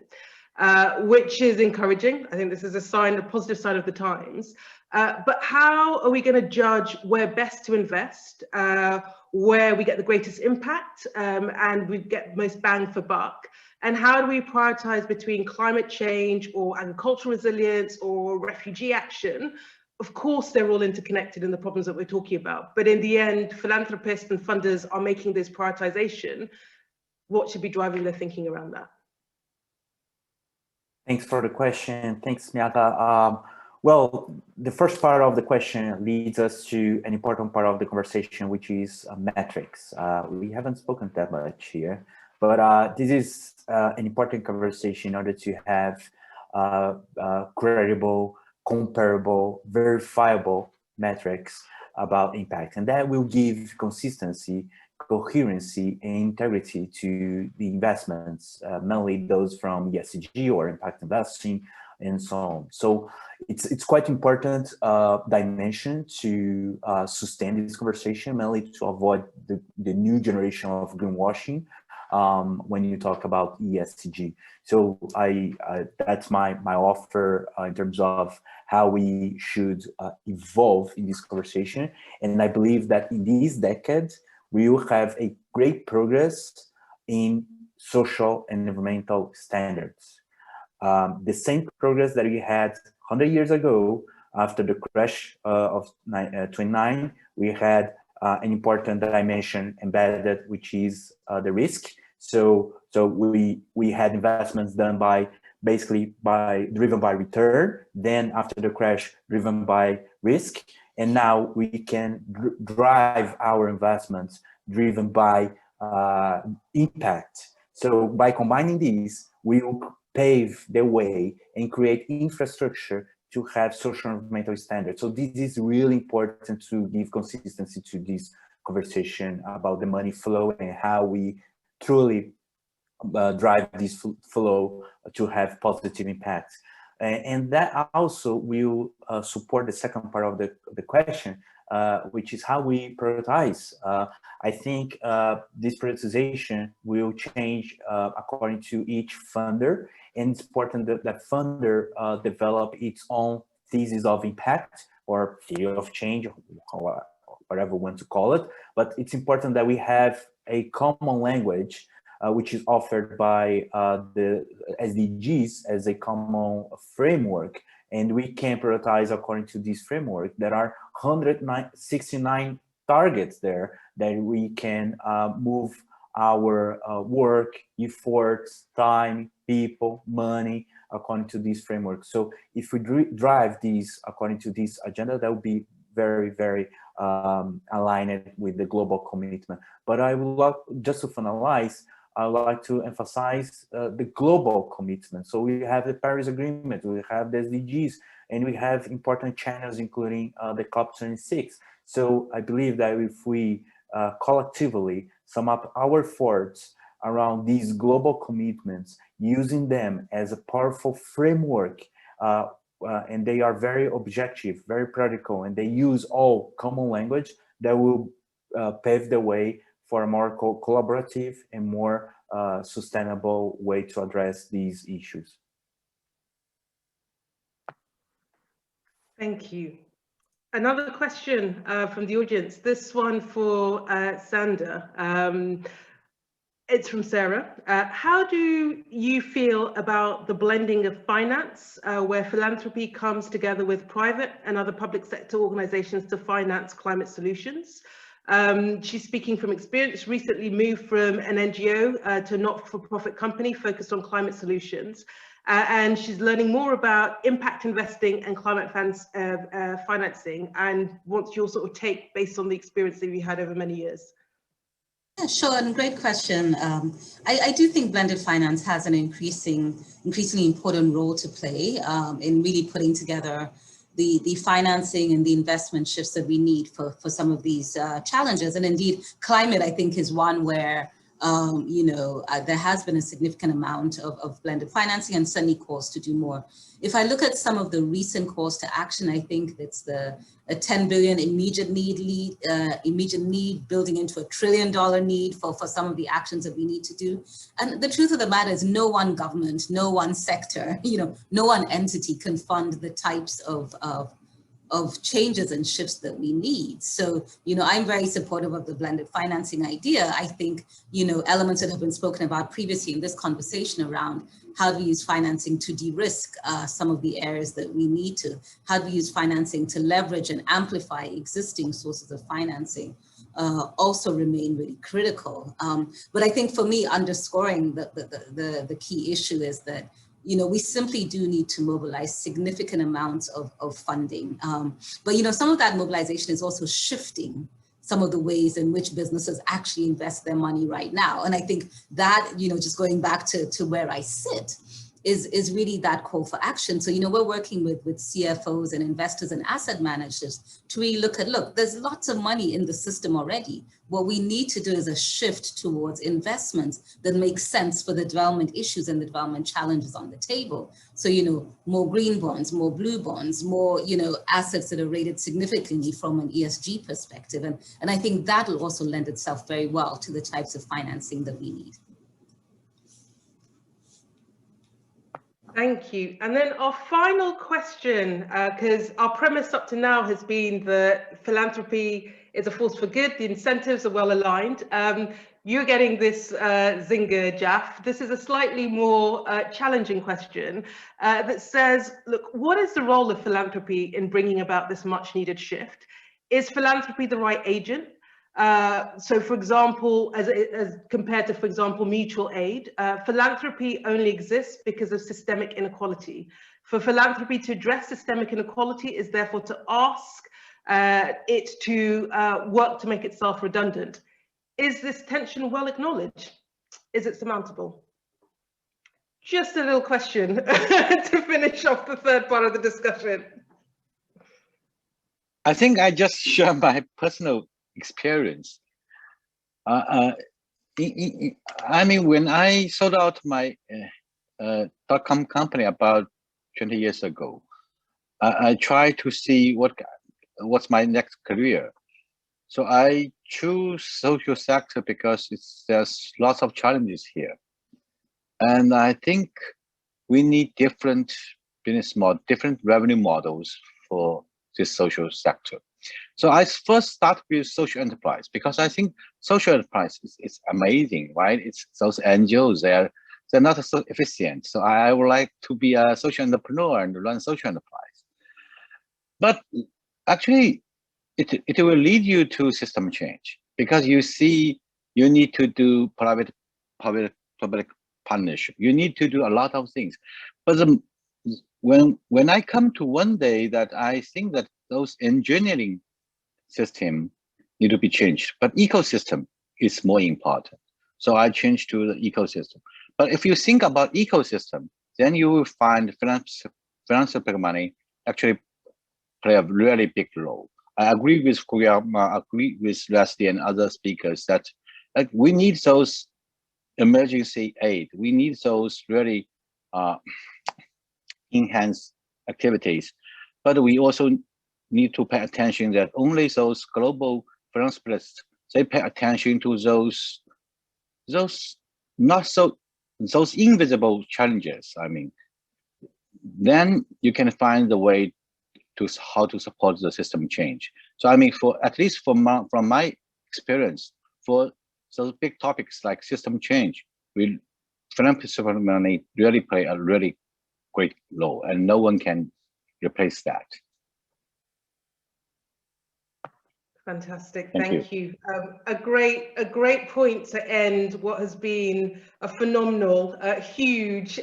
which is encouraging. I think this is a sign, a positive sign of the times. But how are we going to judge where best to invest, where we get the greatest impact, and we get most bang for buck? And how do we prioritize between climate change or agricultural resilience or refugee action? Of course, they're all interconnected in the problems that we're talking about. But in the end, philanthropists and funders are making this prioritization. What should be driving their thinking around that? Thanks for the question. Thanks, Miata. Well, the first part of the question leads us to an important part of the conversation, which is metrics. We haven't spoken that much here, but this is an important conversation in order to have credible, comparable, verifiable metrics about impact. And that will give consistency, coherency, and integrity to the investments, mainly those from ESG or impact investing and so on. So it's quite important dimension to sustain this conversation, mainly to avoid the new generation of greenwashing when you talk about ESG. So that's my offer in terms of how we should evolve in this conversation. And I believe that in this decade, we will have a great progress in social and environmental standards. The same progress that we had 100 years ago after the crash of 29, we had an important dimension embedded, which is the risk. So we had investments done basically driven by return, then after the crash driven by risk, and now we can drive our investments driven by impact. So by combining these, we will pave the way and create infrastructure to have social and environmental standards. So this is really important to give consistency to this conversation about the money flow and how we truly drive this flow to have positive impact. And that also will support the second part of the question, which is how we prioritize. I think this prioritization will change according to each funder, and it's important that that funder develop its own thesis of impact or theory of change, or whatever we want to call it. But it's important that we have a common language which is offered by the SDGs as a common framework, and we can prioritize according to this framework. There are 169 targets there that we can move our work, efforts, time, people, money according to this framework. So if we drive these according to this agenda, that would be very, very aligned with the global commitment. But I would like, just to finalize, I would like to emphasize the global commitment. So we have the Paris Agreement, we have the SDGs, and we have important channels, including the COP26. So I believe that if we collectively sum up our efforts around these global commitments, using them as a powerful framework, and they are very objective, very practical, and they use all common language that will pave the way for a more collaborative and more sustainable way to address these issues. Thank you. Another question from the audience, this one for Sander. It's from Sarah. How do you feel about the blending of finance, where philanthropy comes together with private and other public sector organizations to finance climate solutions? She's speaking from experience, recently moved from an NGO to a not-for-profit company focused on climate solutions. And she's learning more about impact investing and climate financing, and wants your sort of take based on the experience that you had over many years. Yeah, sure, and great question. I do think blended finance has an increasingly important role to play in really putting together the financing and the investment shifts that we need for some of these challenges. And indeed, climate, I think, is one where there has been a significant amount of blended financing and certainly calls to do more. If I look at some of the recent calls to action, I think it's a $10 billion immediate need building into $1 trillion need for some of the actions that we need to do. And the truth of the matter is no one government, no one sector, no one entity can fund the types of changes and shifts that we need. So, I'm very supportive of the blended financing idea. I think, elements that have been spoken about previously in this conversation around how do we use financing to de-risk some of the areas that we need to, how do we use financing to leverage and amplify existing sources of financing also remain really critical. But I think for me, underscoring the key issue is that we simply do need to mobilize significant amounts of funding. But some of that mobilization is also shifting some of the ways in which businesses actually invest their money right now. And I think that, just going back to where I sit, is really that call for action. So, we're working with CFOs and investors and asset managers to really look, there's lots of money in the system already. What we need to do is a shift towards investments that make sense for the development issues and the development challenges on the table. So, more green bonds, more blue bonds, more, assets that are rated significantly from an ESG perspective. And I think that will also lend itself very well to the types of financing that we need. Thank you. And then our final question, because our premise up to now has been that philanthropy is a force for good, the incentives are well aligned. You're getting this zinger, Jaff. This is a slightly more challenging question that says, look, what is the role of philanthropy in bringing about this much needed shift? Is philanthropy the right agent? So, for example, as compared to, for example, mutual aid, philanthropy only exists because of systemic inequality. For philanthropy to address systemic inequality is therefore to ask it to work to make itself redundant. Is this tension well acknowledged? Is it surmountable? Just a little question to finish off the third part of the discussion. I think I just share my personal experience. I mean, when I sold out my .com company about 20 years ago, I tried to see what's my next career. So I choose social sector because there's lots of challenges here. And I think we need different business models, different revenue models for this social sector. So I first start with social enterprise because I think social enterprise is amazing, right? It's those NGOs, they're not so efficient. So I would like to be a social entrepreneur and run social enterprise. But actually, it will lead you to system change because you see you need to do public partnership. You need to do a lot of things. But when I come to one day that I think that those engineering system need to be changed, but ecosystem is more important. So I changed to the ecosystem. But if you think about ecosystem, then you will find philanthropic money actually play a really big role. I agree with Koyama, I agree with Leslie and other speakers that we need those emergency aid. We need those really enhanced activities. But we also need to pay attention that only those global philanthropists, they pay attention to those invisible challenges. I mean, then you can find the way to how to support the system change. So I mean, for at least from my experience, for those big topics like system change, philanthropic money really play a really great role, and no one can replace that. Fantastic, thank you. A great point to end what has been a phenomenal, huge,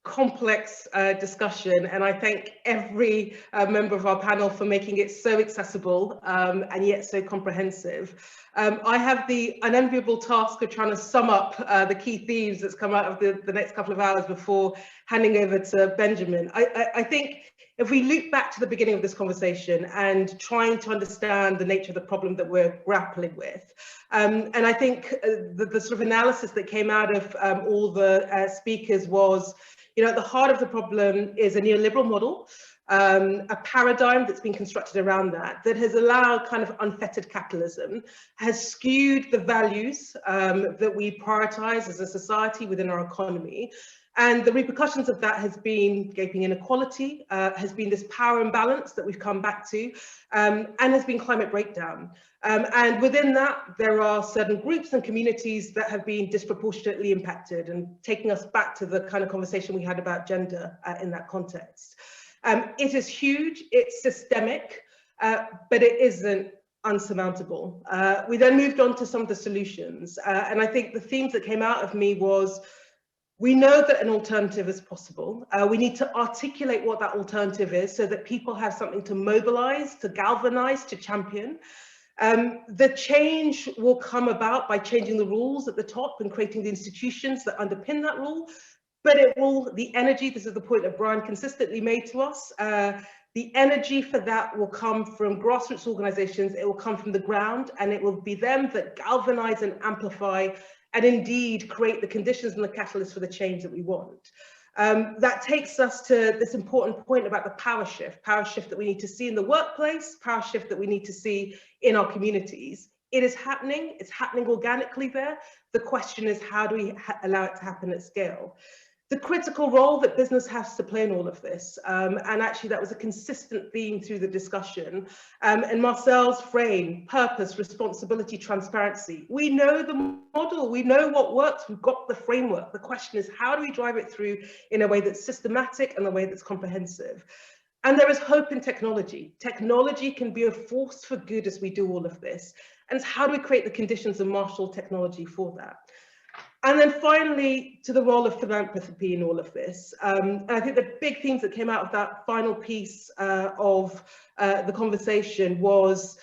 complex discussion, and I thank every member of our panel for making it so accessible and yet so comprehensive. I have the unenviable task of trying to sum up the key themes that's come out of the next couple of hours before handing over to Benjamin. I think if we loop back to the beginning of this conversation and trying to understand the nature of the problem that we're grappling with, and I think the sort of analysis that came out of all the speakers was, at the heart of the problem is a neoliberal model, a paradigm that's been constructed around that has allowed kind of unfettered capitalism, has skewed the values that we prioritize as a society within our economy. And the repercussions of that has been gaping inequality, has been this power imbalance that we've come back to, and has been climate breakdown. And within that, there are certain groups and communities that have been disproportionately impacted, and taking us back to the kind of conversation we had about gender in that context. It is huge, it's systemic, but it isn't unsurmountable. We then moved on to some of the solutions. And I think the themes that came out of me was, we know that an alternative is possible. We need to articulate what that alternative is so that people have something to mobilize, to galvanize, to champion. The change will come about by changing the rules at the top and creating the institutions that underpin that rule. But it will, the energy, this is the point that Brian consistently made to us, the energy for that will come from grassroots organizations, it will come from the ground, and it will be them that galvanize and amplify and indeed create the conditions and the catalyst for the change that we want. That takes us to this important point about the power shift that we need to see in the workplace, power shift that we need to see in our communities. It is happening, it's happening organically there. The question is, how do we allow it to happen at scale? The critical role that business has to play in all of this, and actually that was a consistent theme through the discussion, and Marcel's frame, purpose, responsibility, transparency. We know the model, we know what works, we've got the framework. The question is, how do we drive it through in a way that's systematic and a way that's comprehensive? And there is hope in technology. Technology can be a force for good as we do all of this. And it's how do we create the conditions and marshal technology for that? And then finally, to the role of philanthropy in all of this. And I think the big themes that came out of that final piece of the conversation was,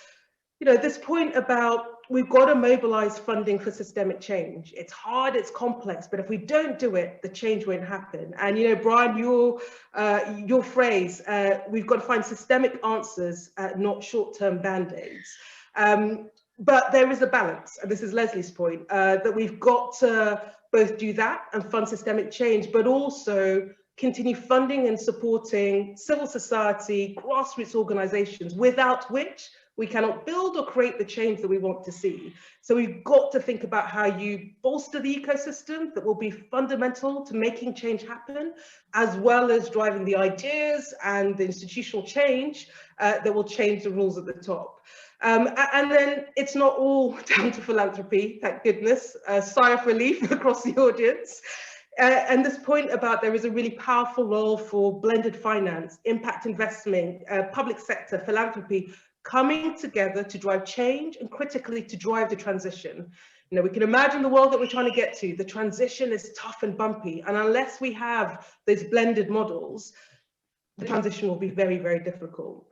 this point about we've got to mobilize funding for systemic change. It's hard, it's complex, but if we don't do it, the change won't happen. And Brian, your phrase, we've got to find systemic answers, not short-term band-aids. But there is a balance, and this is Leslie's point, that we've got to both do that and fund systemic change, but also continue funding and supporting civil society, grassroots organizations, without which we cannot build or create the change that we want to see. So we've got to think about how you bolster the ecosystem that will be fundamental to making change happen, as well as driving the ideas and the institutional change that will change the rules at the top. And then it's not all down to philanthropy, thank goodness, a sigh of relief across the audience. And this point about there is a really powerful role for blended finance, impact investment, public sector, philanthropy, coming together to drive change and critically to drive the transition. We can imagine the world that we're trying to get to. The transition is tough and bumpy. And unless we have those blended models, the transition will be very, very difficult.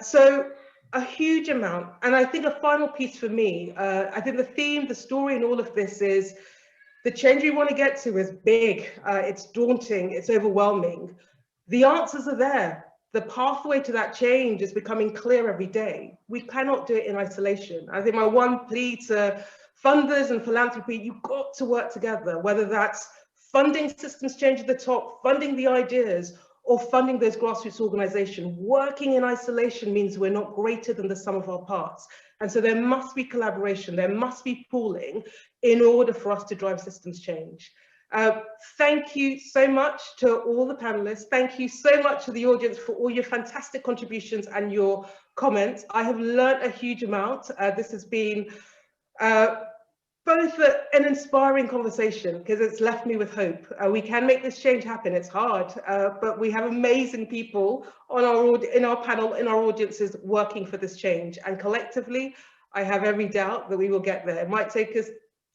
So a huge amount. And I think a final piece for me, I think the theme, the story in all of this is the change we want to get to is big, it's daunting, it's overwhelming. The answers are there. The pathway to that change is becoming clear every day. We cannot do it in isolation. I think my one plea to funders and philanthropy, you've got to work together, whether that's funding systems change at the top, funding the ideas, or funding those grassroots organizations. Working in isolation means we're not greater than the sum of our parts. And so there must be collaboration, there must be pooling in order for us to drive systems change. Thank you so much to all the panelists. Thank you so much to the audience for all your fantastic contributions and your comments. I have learned a huge amount. This has been both an inspiring conversation because it's left me with hope. We can make this change happen. It's hard, but we have amazing people on in our panel, in our audiences working for this change. And collectively, I have every doubt that we will get there. It might take us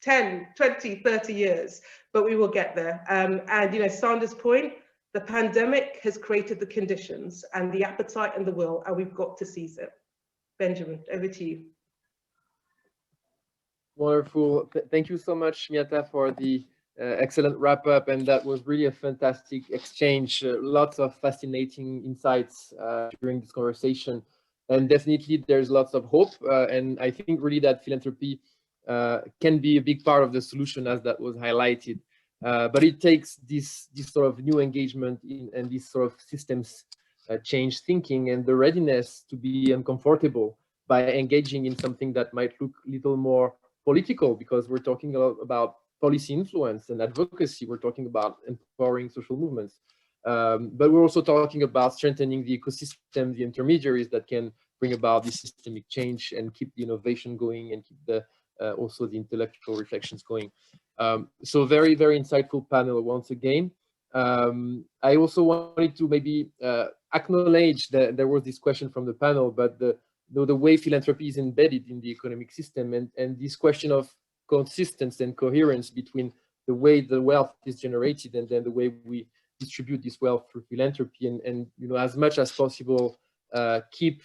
10, 20, 30 years, but we will get there. And you know, Sandra's point, the pandemic has created the conditions and the appetite and the will, and we've got to seize it. Benjamin, over to you. Wonderful. Thank you so much, Miata, for the excellent wrap up. And that was really a fantastic exchange. Lots of fascinating insights during this conversation. And definitely there's lots of hope. And I think really that philanthropy can be a big part of the solution, as that was highlighted. But it takes this sort of new engagement and this sort of systems change thinking and the readiness to be uncomfortable by engaging in something that might look a little more political, because we're talking a lot about policy influence and advocacy. We're talking about empowering social movements. But we're also talking about strengthening the ecosystem, the intermediaries that can bring about this systemic change and keep the innovation going and keep the also the intellectual reflections going. So very, very insightful panel once again. I also wanted to maybe acknowledge that there was this question from the panel, but the way philanthropy is embedded in the economic system and this question of consistency and coherence between the way the wealth is generated and then the way we distribute this wealth through philanthropy and you know, as much as possible, keep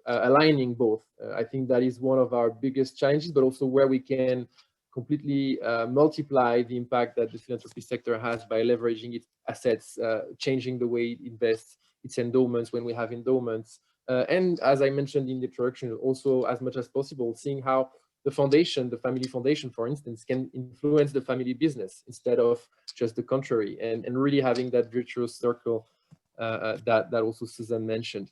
aligning both. I think that is one of our biggest challenges, but also where we can completely multiply the impact that the philanthropy sector has by leveraging its assets, changing the way it invests, its endowments when we have endowments. And as I mentioned in the introduction, also as much as possible, seeing how the foundation, the family foundation, for instance, can influence the family business instead of just the contrary, and really having that virtuous circle that also Susan mentioned.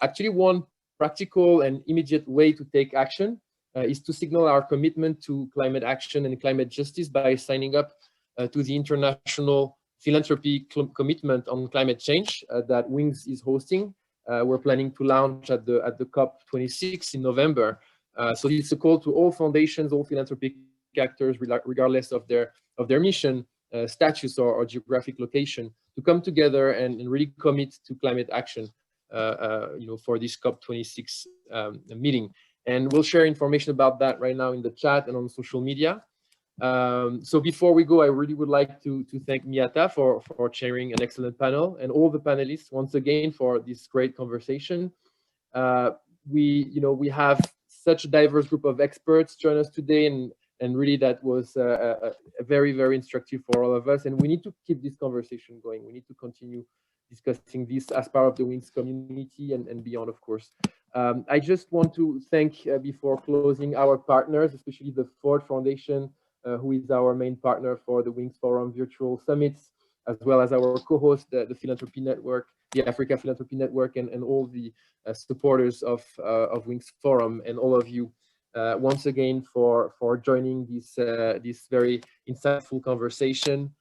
Actually, one practical and immediate way to take action is to signal our commitment to climate action and climate justice by signing up to the International Philanthropy Commitment on Climate Change that Wings is hosting. We're planning to launch at the COP26 in November. So it's a call to all foundations, all philanthropic actors, regardless of their mission, status, or geographic location, to come together and really commit to climate action, you know, for this COP26 meeting. And we'll share information about that right now in the chat and on social media. So before we go, I really would like to thank Miata for chairing an excellent panel, and all the panelists once again for this great conversation. We have such a diverse group of experts join us today, and really that was a very, very instructive for all of us. And we need to keep this conversation going. We need to continue discussing this as part of the Wings community and beyond, of course. I just want to thank, before closing, our partners, especially the Ford Foundation, who is our main partner for the Wings Forum virtual summits, as well as our co-host, the Philanthropy Network, the Africa Philanthropy Network, and all the supporters of Wings Forum, and all of you once again for joining this very insightful conversation.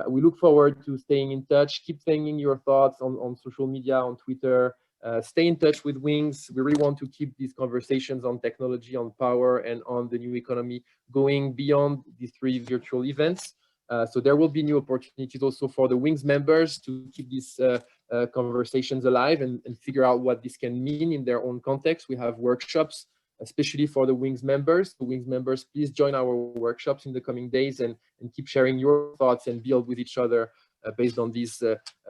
We look forward to staying in touch. Keep sending your thoughts on social media, on Twitter. Stay in touch with Wings. We really want to keep these conversations on technology, on power, and on the new economy going beyond these 3 virtual events. So there will be new opportunities also for the Wings members to keep these conversations alive and figure out what this can mean in their own context. We have workshops, especially for the Wings members. The Wings members, please join our workshops in the coming days and keep sharing your thoughts and build with each other based on these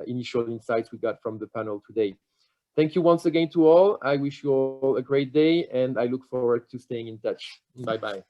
initial insights we got from the panel today. Thank you once again to all. I wish you all a great day, and I look forward to staying in touch. Bye-bye.